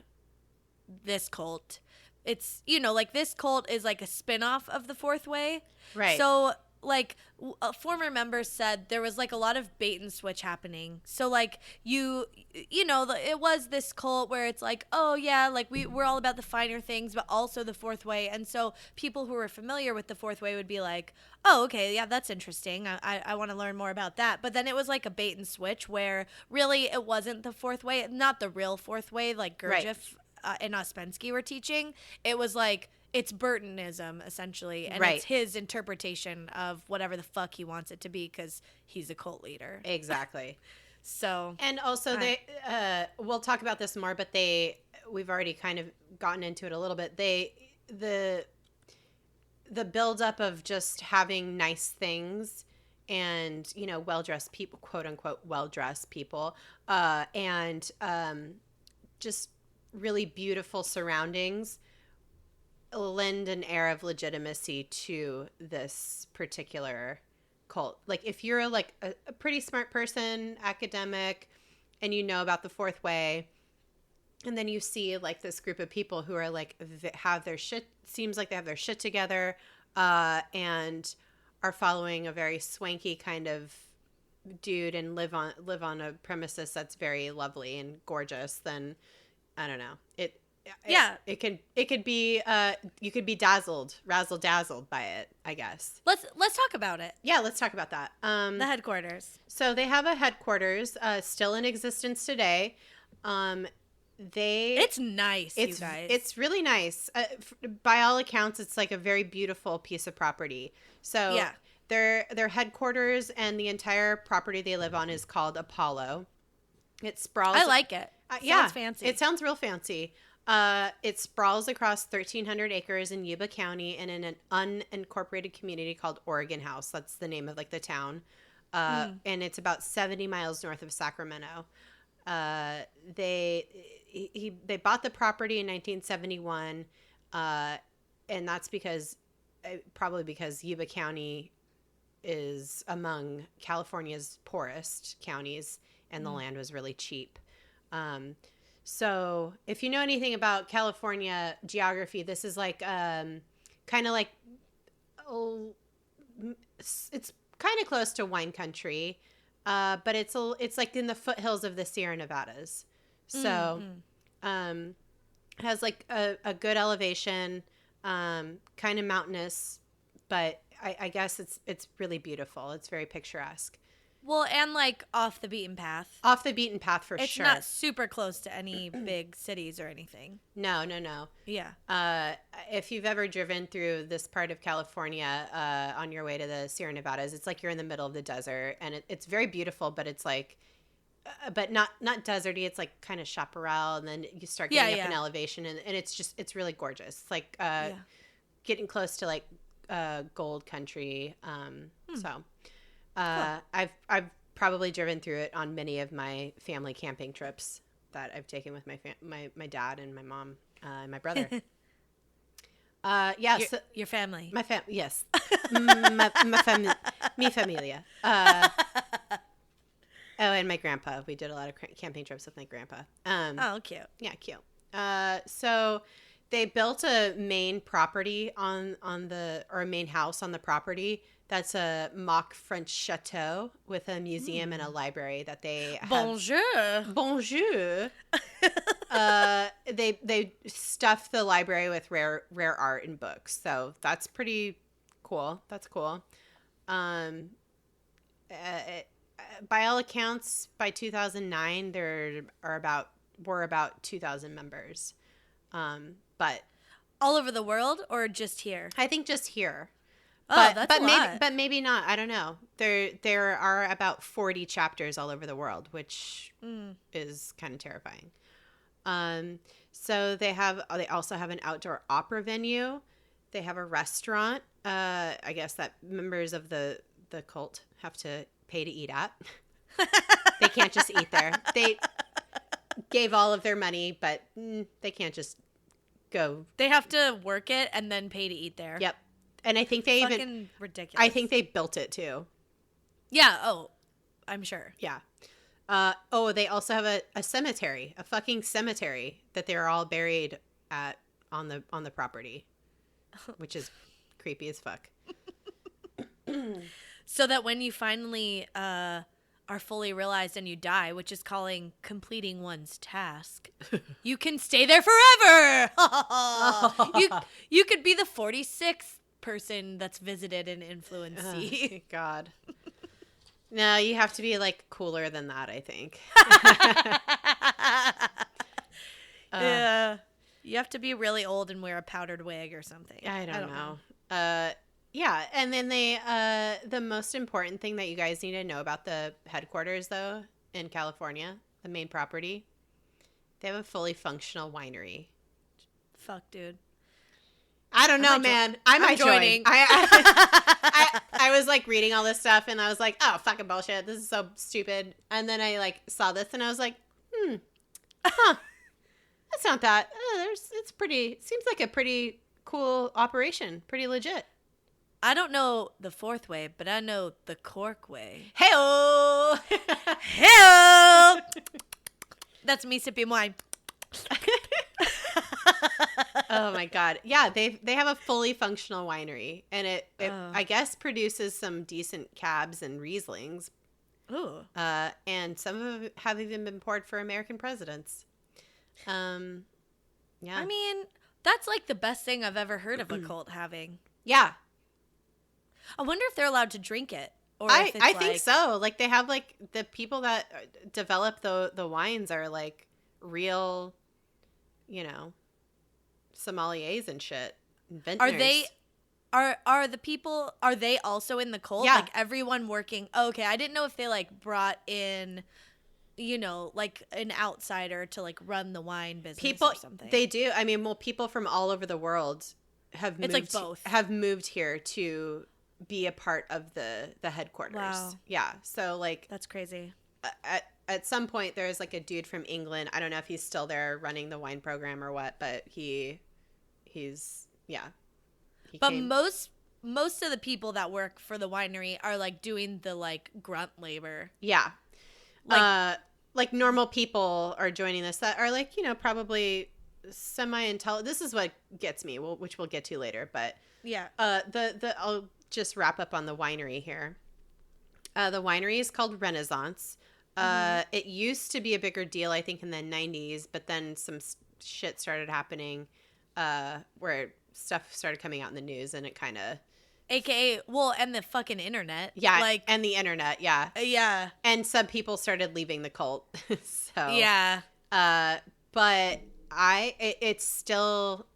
this cult. It's, like this cult is like a spin-off of the fourth way. Right. So like a former member said there was like a lot of bait and switch happening. So like it was this cult where it's like, oh yeah, like we're all about the finer things, but also the fourth way. And so people who were familiar with the fourth way would be like, oh, okay, yeah, that's interesting. I want to learn more about that. But then it was like a bait and switch where really it wasn't the fourth way, not the real fourth way like Gurdjieff and Ouspensky were teaching. It was like, it's Burtonism, essentially, and it's his interpretation of whatever the fuck he wants it to be because he's a cult leader. Exactly. So, and also we'll talk about this more, but we've already kind of gotten into it a little bit. The buildup of just having nice things and, well-dressed people, quote unquote, well-dressed people, and just really beautiful surroundings lend an air of legitimacy to this particular cult. Like if you're like a pretty smart person, academic, and you know about the fourth way, And then you see like this group of people who are like have their shit, seems like they have their shit together, and are following a very swanky kind of dude and live on a premises that's very lovely and gorgeous. Then I don't know. It could be you could be razzle dazzled by it, I guess. Let's talk about it. Yeah, let's talk about that. The headquarters. So they have a headquarters still in existence today. It's nice, you guys. It's really nice. By all accounts, it's like a very beautiful piece of property. So yeah. Their headquarters and the entire property they live on is called Apollo. It sprawls. I like it. Sounds fancy. It sounds real fancy. It sprawls across 1,300 acres in Yuba County and in an unincorporated community called Oregon House. That's the name of like the town. And it's about 70 miles north of Sacramento. They bought the property in 1971, and that's probably because Yuba County is among California's poorest counties, and the land was really cheap. So if you know anything about California geography, this is like kind of like it's kind of close to wine country, but it's like in the foothills of the Sierra Nevadas. So it has like a good elevation, kind of mountainous, but I guess it's really beautiful. It's very picturesque. Well, and like off the beaten path. Off the beaten path for sure. It's not super close to any big cities or anything. No. Yeah. If you've ever driven through this part of California on your way to the Sierra Nevadas, it's like you're in the middle of the desert, and it's very beautiful, but it's like, but not deserty. It's like kind of chaparral, and then you start getting up in elevation, and it's really gorgeous. It's like getting close to like gold country. So. Cool. I've probably driven through it on many of my family camping trips that I've taken with my dad and my mom and my brother. Your family. My family, yes. Mi familia. And my grandpa. We did a lot of camping trips with my grandpa. Cute. Yeah, cute. So they built a main property a main house on the property. That's a mock French chateau with a museum and a library that they have. Bonjour. They stuffed the library with rare art and books. So that's pretty cool. That's cool. By all accounts, by 2009, there were about 2,000 members. But all over the world or just here? I think just here. That's a lot. But maybe not. I don't know. There are about 40 chapters all over the world, which is kind of terrifying. So they also have an outdoor opera venue. They have a restaurant. I guess that members of the cult have to pay to eat at. They can't just eat there. They gave all of their money, but they can't just go. They have to work it and then pay to eat there. Yep. And I think they fucking ridiculous. I think they built it too. Yeah. Oh, I'm sure. Yeah. They also have a cemetery, a fucking cemetery that they're all buried at on the property, which is creepy as fuck. So that when you finally are fully realized and you die, which is completing one's task, you can stay there forever. You could be the 46th person that's visited and influenced. Oh, God. No, you have to be like cooler than that, I think. Yeah. You have to be really old and wear a powdered wig or something. I don't know. Yeah, and then the most important thing that you guys need to know about the headquarters, though, in California, the main property, they have a fully functional winery. Fuck, dude. I don't know, man. I'm joining. I was like reading all this stuff, and I was like, oh, fucking bullshit. This is so stupid. And then I like saw this, and I was like, that's not that. It's pretty. Seems like a pretty cool operation. Pretty legit. I don't know the fourth way, but I know the cork way. Hey-o! Hey-o! That's me sipping wine. Oh my God. Yeah, they have a fully functional winery, and it I guess produces some decent cabs and Rieslings. Ooh. And some of them have even been poured for American presidents. Yeah. I mean, that's like the best thing I've ever heard of a cult having. Yeah. I wonder if they're allowed to drink it. Or I if it's think so. Like, they have, like, the people that develop the wines are, like, real, you know, sommeliers and shit. Vintners. Are the people, are they also in the cult? Yeah. Like, everyone working. Oh, okay, I didn't know if they, like, brought in, you know, like, an outsider to, like, run the wine business or something. They do. I mean, well, people from all over the world have moved. It's like both. Have moved here to be a part of the headquarters. Wow. Yeah. So, like, that's crazy. At some point, there's, like, a dude from England. I don't know if he's still there running the wine program or what, but he's yeah. But most of the people that work for the winery are, like, doing the, like, grunt labor. Yeah. Like normal people are joining this that are, like, you know, probably semi-intelligent. This is what gets me, which we'll get to later. But yeah. I'll just wrap up on the winery here. The winery is called Renaissance. It used to be a bigger deal, I think, in the 90s, but then some shit started happening where stuff started coming out in the news, and it kind of... AKA, well, and the fucking internet. Yeah, like, and the internet, yeah. Yeah. And some people started leaving the cult. So yeah. But it's still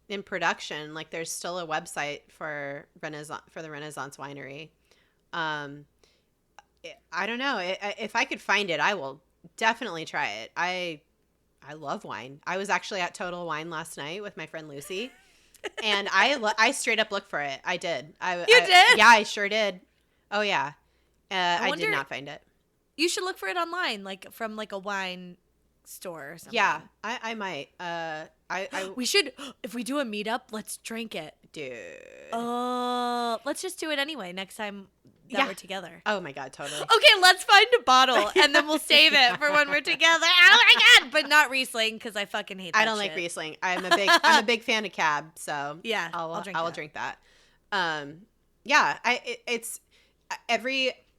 in production. Like, there's still a website for the Renaissance Winery. I don't know. If I could find it, I will definitely try it. I love wine. I was actually at Total Wine last night with my friend Lucy. And I straight up looked for it. I did. You did? Yeah, I sure did. Oh, yeah. I did not find it. You should look for it online, like from like a wine store or something. Yeah, I might. We should, if we do a meetup, let's drink it. Dude. Oh, let's just do it anyway next time that we're together. Oh my God, totally. Okay, let's find a bottle and then we'll save it for when we're together. Oh my God, but not Riesling because I fucking hate that I don't like Riesling. I'm a big fan of Cab, so yeah, I will drink that. Yeah,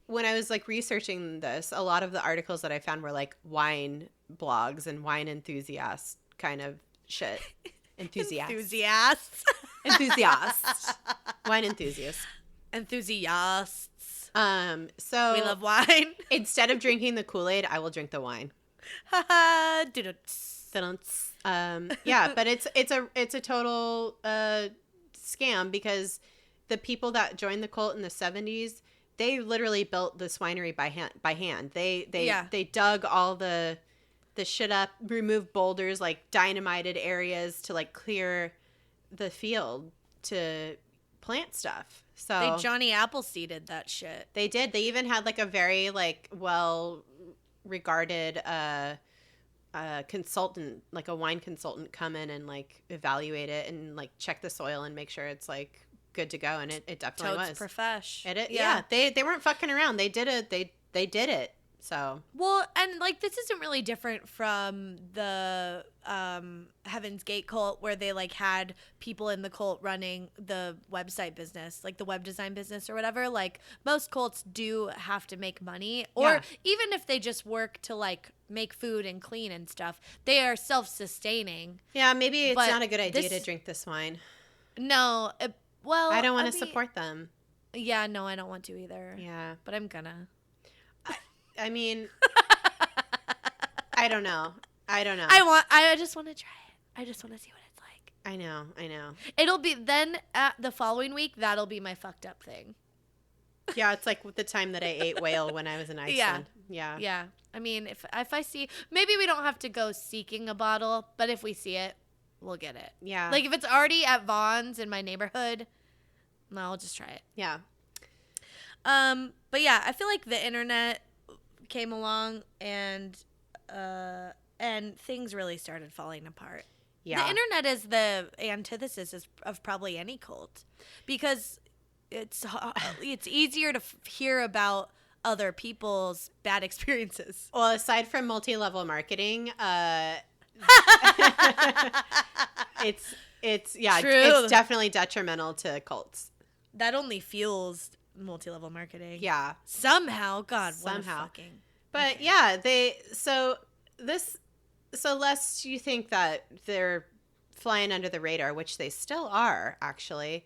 when I was, like, researching this, a lot of the articles that I found were, like, wine blogs and wine enthusiast kind of shit. Enthusiasts. Wine enthusiasts. Enthusiasts. So we love wine. Instead of drinking the Kool-Aid, I will drink the wine. Yeah, but it's a total scam, because the people that joined the cult in the 70s, they literally built this winery by hand. They dug all the shit up, removed boulders, like dynamited areas to, like, clear the field to plant stuff. So they Johnny Appleseeded that shit. They did. They even had, like, a very, like, well regarded consultant, like a wine consultant, come in and, like, evaluate it and, like, check the soil and make sure it's, like, good to go. And it definitely was profesh. Yeah. They weren't fucking around. They did it. They did it. So, well, and, like, this isn't really different from the Heaven's Gate cult, where they, like, had people in the cult running the website business, like the web design business or whatever. Like, most cults do have to make money, or even if they just work to, like, make food and clean and stuff, they are self-sustaining. Yeah, maybe it's not a good idea to drink this wine. No, well, I don't want to support them. Yeah, no, I don't want to either. Yeah, but I'm gonna. I mean, I don't know. I just want to try it. I just want to see what it's like. I know. It'll be then the following week. That'll be my fucked up thing. Yeah, it's like the time that I ate whale when I was in Iceland. Yeah. I mean, if I see, maybe we don't have to go seeking a bottle, but if we see it, we'll get it. Yeah. Like, if it's already at Vaughn's in my neighborhood, no, I'll just try it. Yeah. But yeah, I feel like the internet came along and things really started falling apart. Yeah. The internet is the antithesis of probably any cult, because it's easier to hear about other people's bad experiences. Well, aside from multi-level marketing, it's yeah, True. it's definitely detrimental to cults. That only fuels multi-level marketing. Yeah. Somehow, God, Somehow. what a fucking. But okay. yeah, lest you think that they're flying under the radar, which they still are, actually.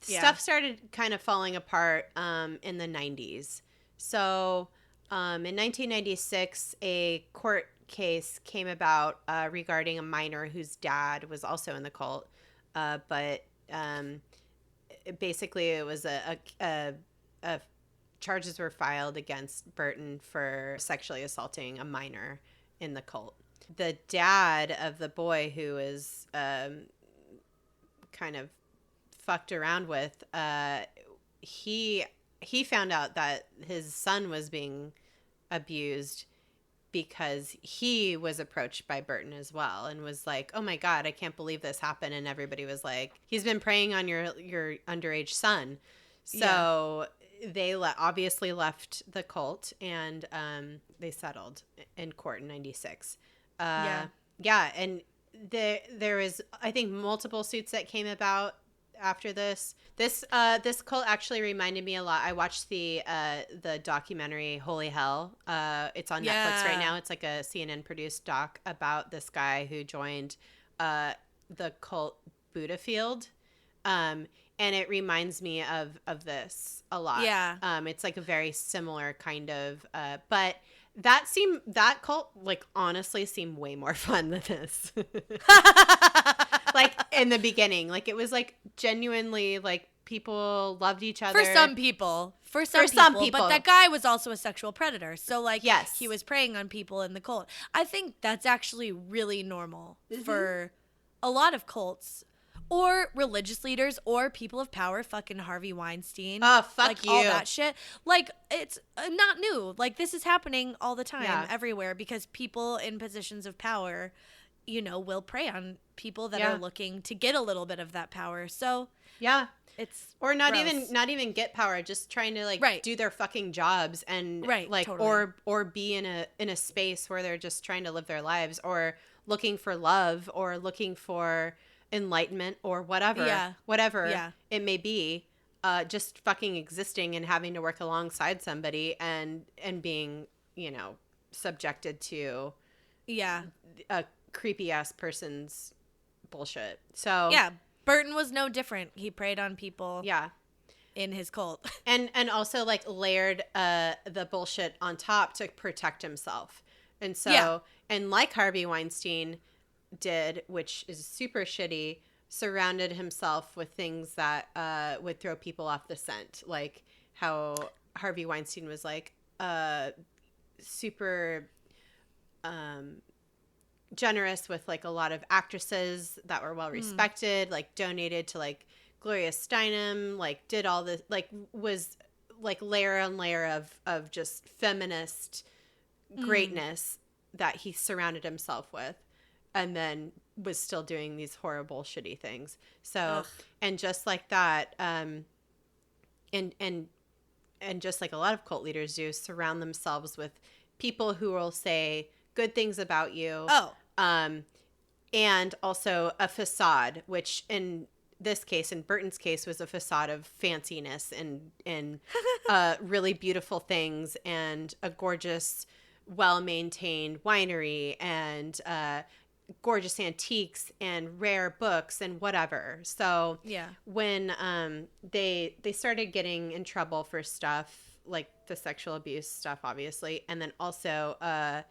Yeah. Stuff started kind of falling apart in the 90s. So in 1996, a court case came about regarding a minor whose dad was also in the cult. But basically it was a charges were filed against Burton for sexually assaulting a minor in the cult. The dad of the boy who was kind of fucked around with, he found out that his son was being abused because he was approached by Burton as well and was like, oh my God, I can't believe this happened. And everybody was like, he's been preying on your underage son. So they obviously left the cult and they settled in court in 96. Yeah. And there was, I think, multiple suits that came about after this. This cult actually reminded me a lot. I watched the documentary Holy Hell. It's on Netflix right now. It's like a CNN produced doc about this guy who joined the cult Buddha Field. And it reminds me of this a lot. Yeah. It's like a very similar kind of but that cult, like, honestly seemed way more fun than this. Like, in the beginning, like, it was like genuinely, like, people loved each other. For some people. But that guy was also a sexual predator. So, like, yes, he was preying on people in the cult. I think that's actually really normal for a lot of cults. Or religious leaders or people of power, fucking Harvey Weinstein. Oh, fuck like, you. All that shit. Like, it's not new. Like, this is happening all the time, everywhere, because people in positions of power, you know, will prey on people that are looking to get a little bit of that power. So, yeah. It's or not even get power, just trying to, like, do their fucking jobs and like totally. or be in a space where they're just trying to live their lives or looking for love or looking for enlightenment or whatever it may be, just fucking existing and having to work alongside somebody and being, you know, subjected to a creepy ass person's bullshit. So Burton was no different. He preyed on people in his cult and also, like, layered the bullshit on top to protect himself. And so and like Harvey Weinstein did, which is super shitty, surrounded himself with things that would throw people off the scent, like how Harvey Weinstein was like super generous with, like, a lot of actresses that were well respected, like donated to, like, Gloria Steinem, like did all this, like was like layer on layer of just feminist greatness that he surrounded himself with. And then was still doing these horrible, shitty things. So, and just like that, and just like a lot of cult leaders do, surround themselves with people who will say good things about you. And also a facade, which in this case, in Burton's case, was a facade of fanciness and really beautiful things and a gorgeous, well-maintained winery and gorgeous antiques and rare books and whatever. So when they started getting in trouble for stuff like the sexual abuse stuff, obviously, and then also a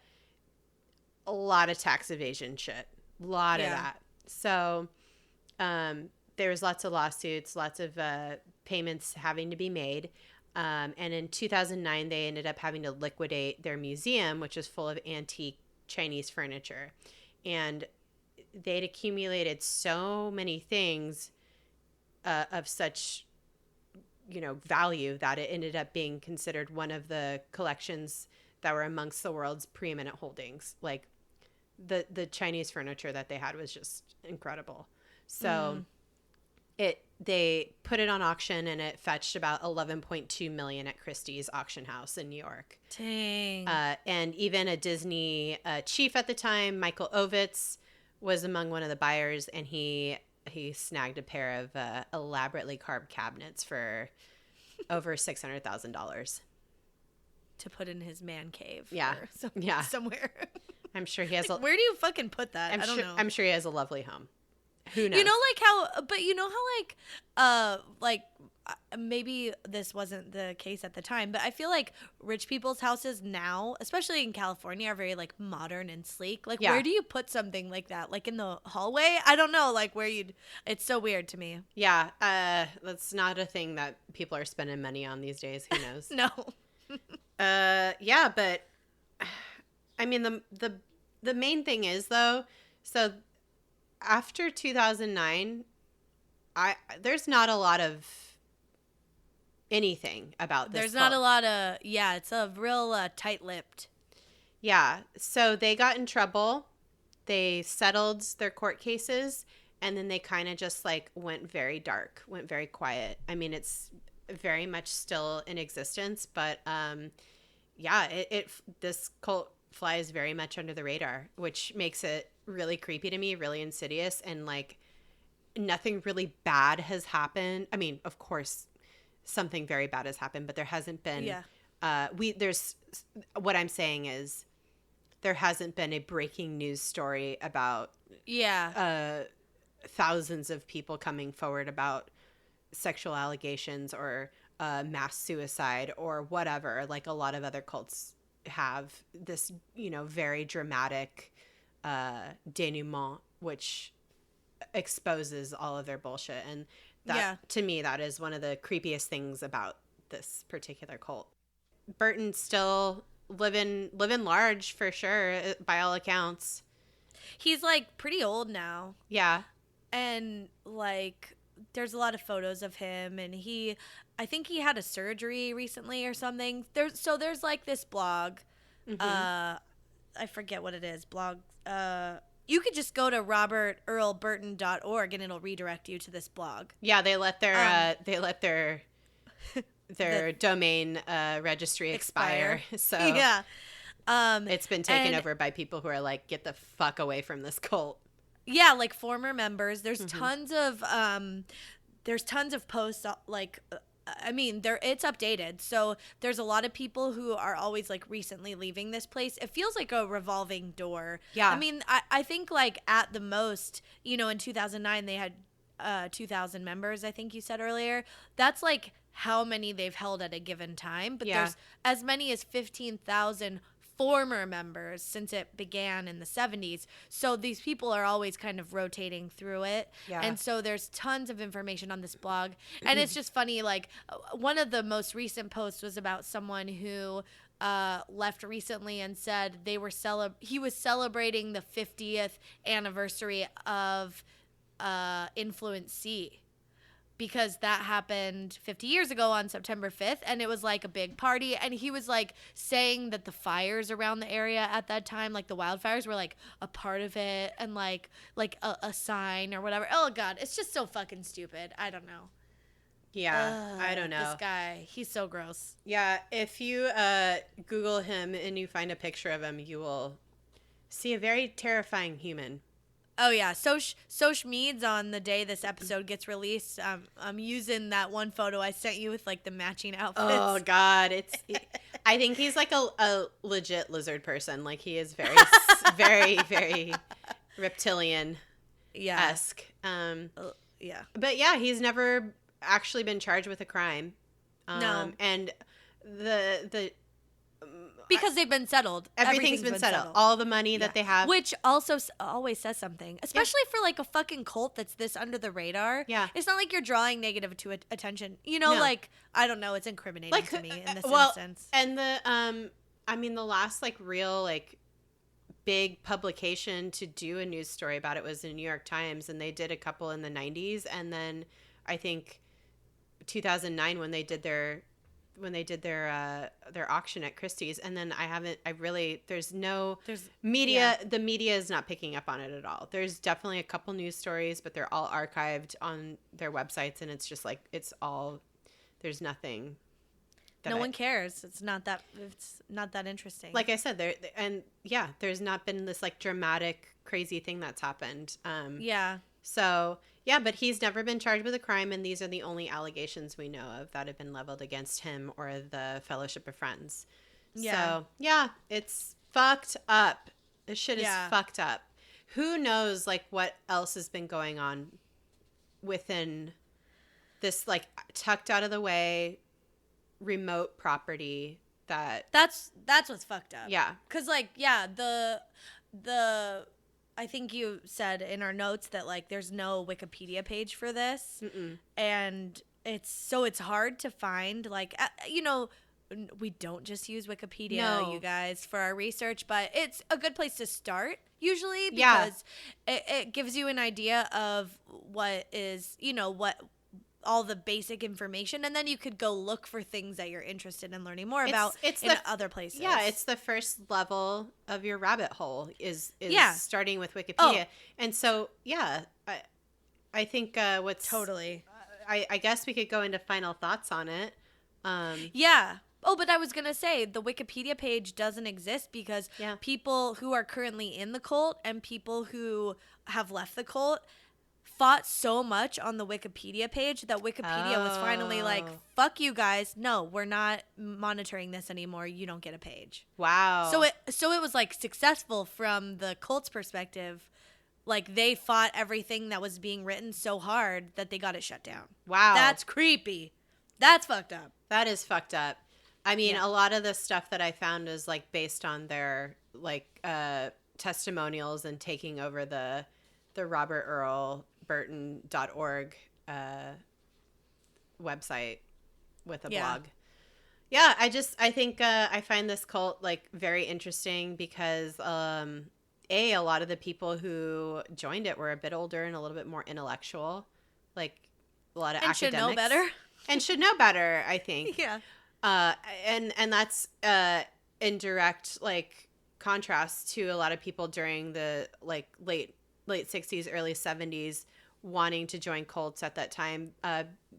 lot of tax evasion shit, a lot of that. So there was lots of lawsuits, lots of payments having to be made. And in 2009, they ended up having to liquidate their museum, which is full of antique Chinese furniture. And they'd accumulated so many things of such, you know, value that it ended up being considered one of the collections that were amongst the world's preeminent holdings. Like the Chinese furniture that they had was just incredible. So it they put it on auction, and it fetched about $11.2 million at Christie's auction house in New York. Dang. And even a Disney chief at the time, Michael Ovitz, was among one of the buyers, and he snagged a pair of elaborately carved cabinets for over $600,000 to put in his man cave. Yeah, somewhere. I'm sure he has. Where do you fucking put that? I don't know. I'm sure he has a lovely home. Who knows? You know, like maybe this wasn't the case at the time, but I feel like rich people's houses now, especially in California, are very like modern and sleek. Like, where do you put something like that? Like in the hallway? I don't know. Like it's so weird to me. Yeah. That's not a thing that people are spending money on these days. Who knows? No. Yeah, but I mean, the main thing is though, so after 2009, there's not a lot of anything about this. There's not a lot of, it's a real tight-lipped. Yeah, so they got in trouble. They settled their court cases, and then they kind of just like went very dark, went very quiet. I mean, it's very much still in existence, but this cult flies very much under the radar, which makes it really creepy to me, really insidious, and like nothing really bad has happened. I mean, of course, something very bad has happened, but there hasn't been. What I'm saying is, there hasn't been a breaking news story about thousands of people coming forward about sexual allegations or mass suicide or whatever. Like a lot of other cults have this, very dramatic denouement, which exposes all of their bullshit. And that, to me, that is one of the creepiest things about this particular cult. Burton's still living large for sure, by all accounts. He's like pretty old now. Yeah. And like there's a lot of photos of him, and I think he had a surgery recently or something. There's like this blog. I forget what it is. Blog. You could just go to robertearlburton.org and it'll redirect you to this blog. Yeah, they let their their domain registry expire. So yeah, it's been taken over by people who are like, get the fuck away from this cult. Yeah, like former members. There's tons of posts like. I mean, it's updated. So there's a lot of people who are always like recently leaving this place. It feels like a revolving door. Yeah. I mean, I think like at the most, in 2009 they had 2,000 members, I think you said earlier. That's like how many they've held at a given time. But there's as many as 15,000 former members since it began in the 70s. So these people are always kind of rotating through it. Yeah. And so there's tons of information on this blog. And it's just funny, like one of the most recent posts was about someone who left recently and said he was celebrating the 50th anniversary of Influence C. Because that happened 50 years ago on September 5th, and it was like a big party. And he was like saying that the fires around the area at that time, like the wildfires, were like a part of it, and like a sign or whatever. Oh God, it's just so fucking stupid. I don't know. Yeah, I don't know. This guy, he's so gross. Yeah, if you Google him and you find a picture of him, you will see a very terrifying human. Oh, yeah. Soch Meads on the day this episode gets released. I'm using that one photo I sent you with, like, the matching outfits. Oh, God. I think he's, like, a legit lizard person. Like, he is very, very, very reptilian-esque. Yeah. But, yeah, he's never actually been charged with a crime. No. And the because they've been settled. Everything's been settled. All the money that they have. Which also always says something. Especially for like a fucking cult that's this under the radar. Yeah. It's not like you're drawing negative attention. Like, I don't know. It's incriminating to me in this instance. And the last like real like big publication to do a news story about it was the New York Times. And they did a couple in the 90s. And then I think 2009 when they did when they did their auction at Christie's, and then there's media. Yeah. The media is not picking up on it at all. There's definitely a couple news stories, but they're all archived on their websites, and it's just like there's nothing. No one cares. It's not that interesting. Like I said, there's not been this like dramatic, crazy thing that's happened. Yeah. So, yeah, but he's never been charged with a crime, and these are the only allegations we know of that have been leveled against him or the Fellowship of Friends. Yeah. So, yeah, it's fucked up. This shit is fucked up. Who knows, like, what else has been going on within this, like, tucked out of the way, remote property That's what's fucked up. Yeah. Because, like, yeah, the I think you said in our notes that, like, there's no Wikipedia page for this. Mm-mm. And it's hard to find, like, we don't just use Wikipedia, you guys, for our research, but it's a good place to start usually because it gives you an idea of what is, what all the basic information, and then you could go look for things that you're interested in learning more about in other places. Yeah, it's the first level of your rabbit hole is starting with Wikipedia. Oh. And so, yeah, I think what's... Totally. I guess we could go into final thoughts on it. Yeah. Oh, but I was going to say the Wikipedia page doesn't exist because people who are currently in the cult and people who have left the cult fought so much on the Wikipedia page that Wikipedia was finally like, fuck you guys. No, we're not monitoring this anymore. You don't get a page. Wow. So it was like successful from the cult's perspective. Like they fought everything that was being written so hard that they got it shut down. Wow. That's creepy. That's fucked up. That is fucked up. I mean, a lot of the stuff that I found is like based on their like testimonials and taking over the Robert Earl Burton.org website with a blog. Yeah, I think I find this cult like very interesting because a lot of the people who joined it were a bit older and a little bit more intellectual, like a lot of academics. Should know better. And should know better, I think. Yeah. And that's in direct like contrast to a lot of people during the like late 60s, early 70s wanting to join cults at that time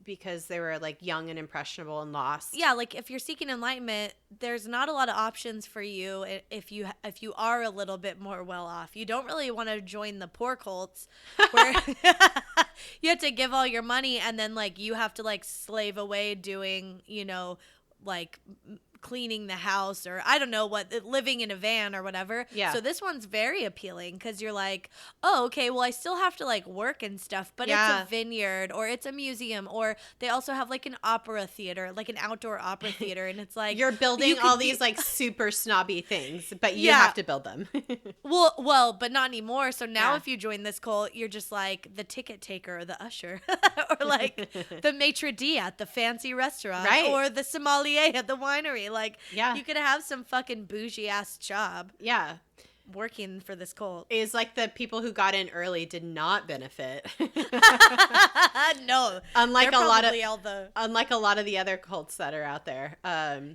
because they were like young and impressionable and lost. Yeah, like if you're seeking enlightenment, there's not a lot of options for you if you are a little bit more well off. You don't really want to join the poor cults where you have to give all your money and then like you have to like slave away doing, like cleaning the house or I don't know what, living in a van or whatever. Yeah. So this one's very appealing because you're like, oh, okay, well, I still have to like work and stuff, but it's a vineyard or it's a museum or they also have like an opera theater, like an outdoor opera theater. And it's like you're building all these like super snobby things, but you have to build them. well, but not anymore. So now if you join this cult, you're just like the ticket taker or the usher or like the maitre d' at the fancy restaurant or the sommelier at the winery. Like, you could have some fucking bougie ass job. Yeah. Working for this cult. Is like the people who got in early did not benefit. No. Unlike a lot of the other cults that are out there.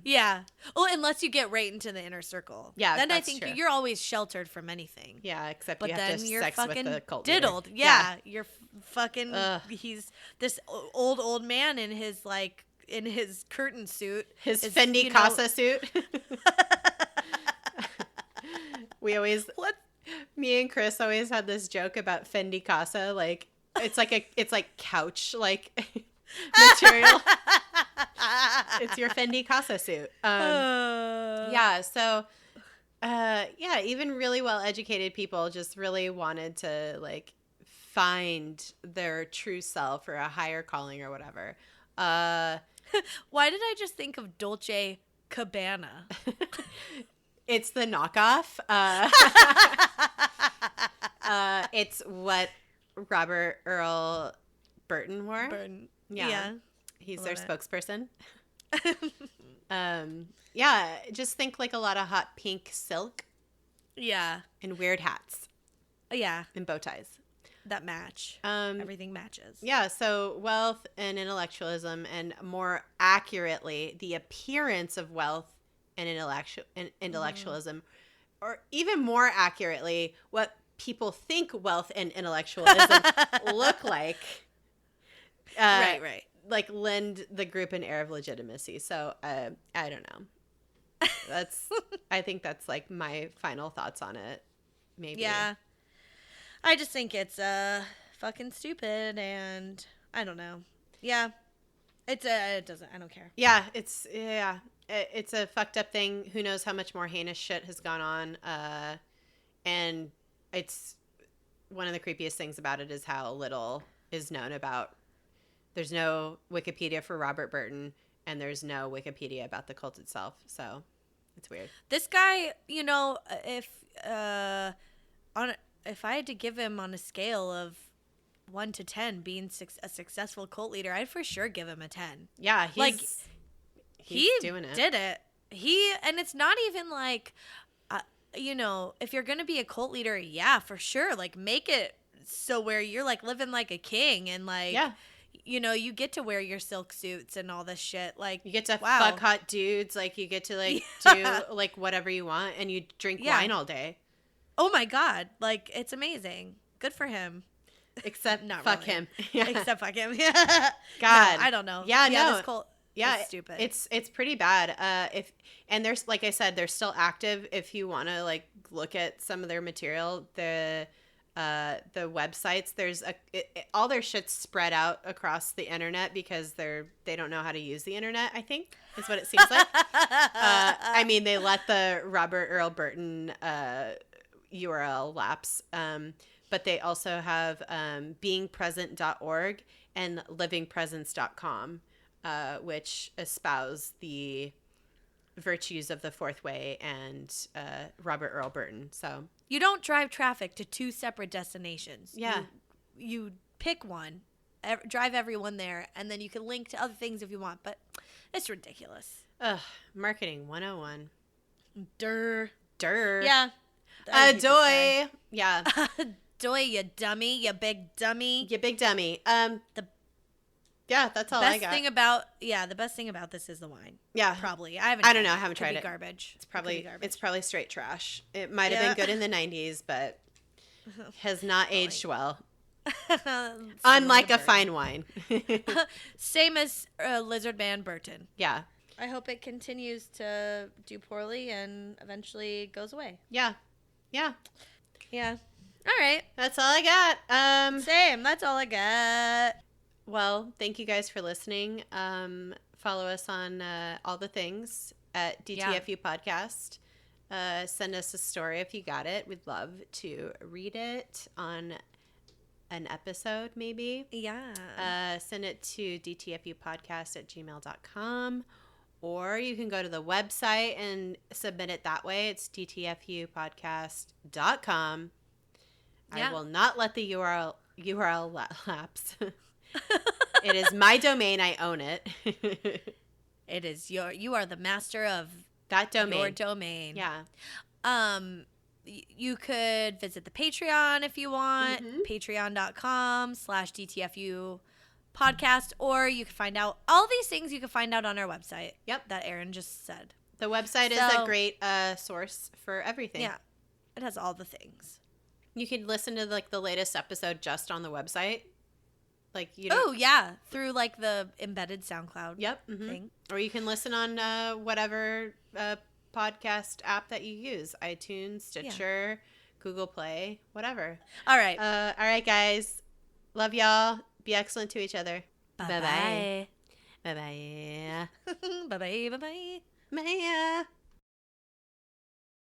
Yeah. Well, unless you get right into the inner circle. Yeah. Then I think you're always sheltered from anything. Yeah, except you have to have sex with the cult diddled. leader. Yeah. You're fucking he's this old man in his like in his curtain suit. His Fendi Casa suit. Me and Chris always had this joke about Fendi Casa. Like, it's like couch, like, material. It's your Fendi Casa suit. Yeah, so, even really well-educated people just really wanted to, like, find their true self or a higher calling or whatever. Why did I just think of Dolce Gabbana? It's the knockoff. It's what Robert Earl Burton wore. Yeah. He's their spokesperson. Just think like a lot of hot pink silk. Yeah. And weird hats. Yeah. And bow ties. that match. Everything matches. Yeah, so wealth and intellectualism, and more accurately, the appearance of wealth and intellectualism, or even more accurately, what people think wealth and intellectualism look like. Right. Like lend the group an air of legitimacy. So I don't know. I think that's like my final thoughts on it. Maybe. Yeah. I just think it's fucking stupid, and I don't know. Yeah. It doesn't. I don't care. Yeah, it's a fucked up thing. Who knows how much more heinous shit has gone on. And it's one of the creepiest things about it is how little is known about. There's no Wikipedia for Robert Burton, and there's no Wikipedia about the cult itself. So it's weird. This guy, you know, if I had to give him on a scale of 1 to 10 being a successful cult leader, I'd for sure give him a 10. Yeah, he's doing it. Did it. And it's not even like, you know, if you're going to be a cult leader, yeah, for sure. Like, make it so where you're like living like a king, and like, yeah. You know, you get to wear your silk suits and all this shit. Like, you get to fuck hot dudes. Like, you get to like do like whatever you want, and you drink wine all day. Oh my God. Like, it's amazing. Good for him. Except not fuck really. Him. Yeah. Except fuck him. Yeah. God. No, I don't know. Yeah, no. This cult is stupid. It's pretty bad. And there's, like I said, they're still active if you want to like look at some of their material. The websites, there's all their shit's spread out across the internet because they don't know how to use the internet, I think is what it seems like. I mean, they let the Robert Earl Burton URL lapse, but they also have beingpresent.org and livingpresence.com, which espouse the virtues of the Fourth Way and Robert Earl Burton. So you don't drive traffic to two separate destinations. Yeah. You pick one, drive everyone there, and then you can link to other things if you want, but it's ridiculous. Ugh, marketing 101. Durr. Yeah. Adoy. Yeah. Adoy, you dummy, you big dummy. You big dummy. Yeah, that's all I got. The best thing about this is the wine. Yeah. Probably. I don't know. I haven't tried it. Garbage. It's probably straight trash. It might have been good in the 90s, but has not aged well. Unlike a fine wine. Same as Lizard Man Burton. Yeah. I hope it continues to do poorly and eventually goes away. Yeah. Yeah. Yeah. All right. That's all I got. Same. That's all I got. Well, thank you guys for listening. Follow us on all the things at DTFU Podcast. Send us a story if you got it. We'd love to read it on an episode, maybe. Yeah. Send it to dtfupodcast@gmail.com. Or you can go to the website and submit it that way. It's dtfupodcast.com. Yeah. I will not let the URL lapse. It is my domain. I own it. It is you are the master of that domain. Your domain. Yeah. You could visit the Patreon if you want. Mm-hmm. Patreon.com/DTFU podcast, or you can find out all these things you can find out on our website. Yep. That Erin just said. The website is a great source for everything. Yeah. It has all the things. You can listen to like the latest episode just on the website. Like through like the embedded SoundCloud thing. Or you can listen on whatever podcast app that you use, iTunes, Stitcher, Google Play, whatever. All right. All right, guys. Love y'all. Be excellent to each other. Bye-bye. Bye-bye. Bye-bye. Bye-bye. Bye.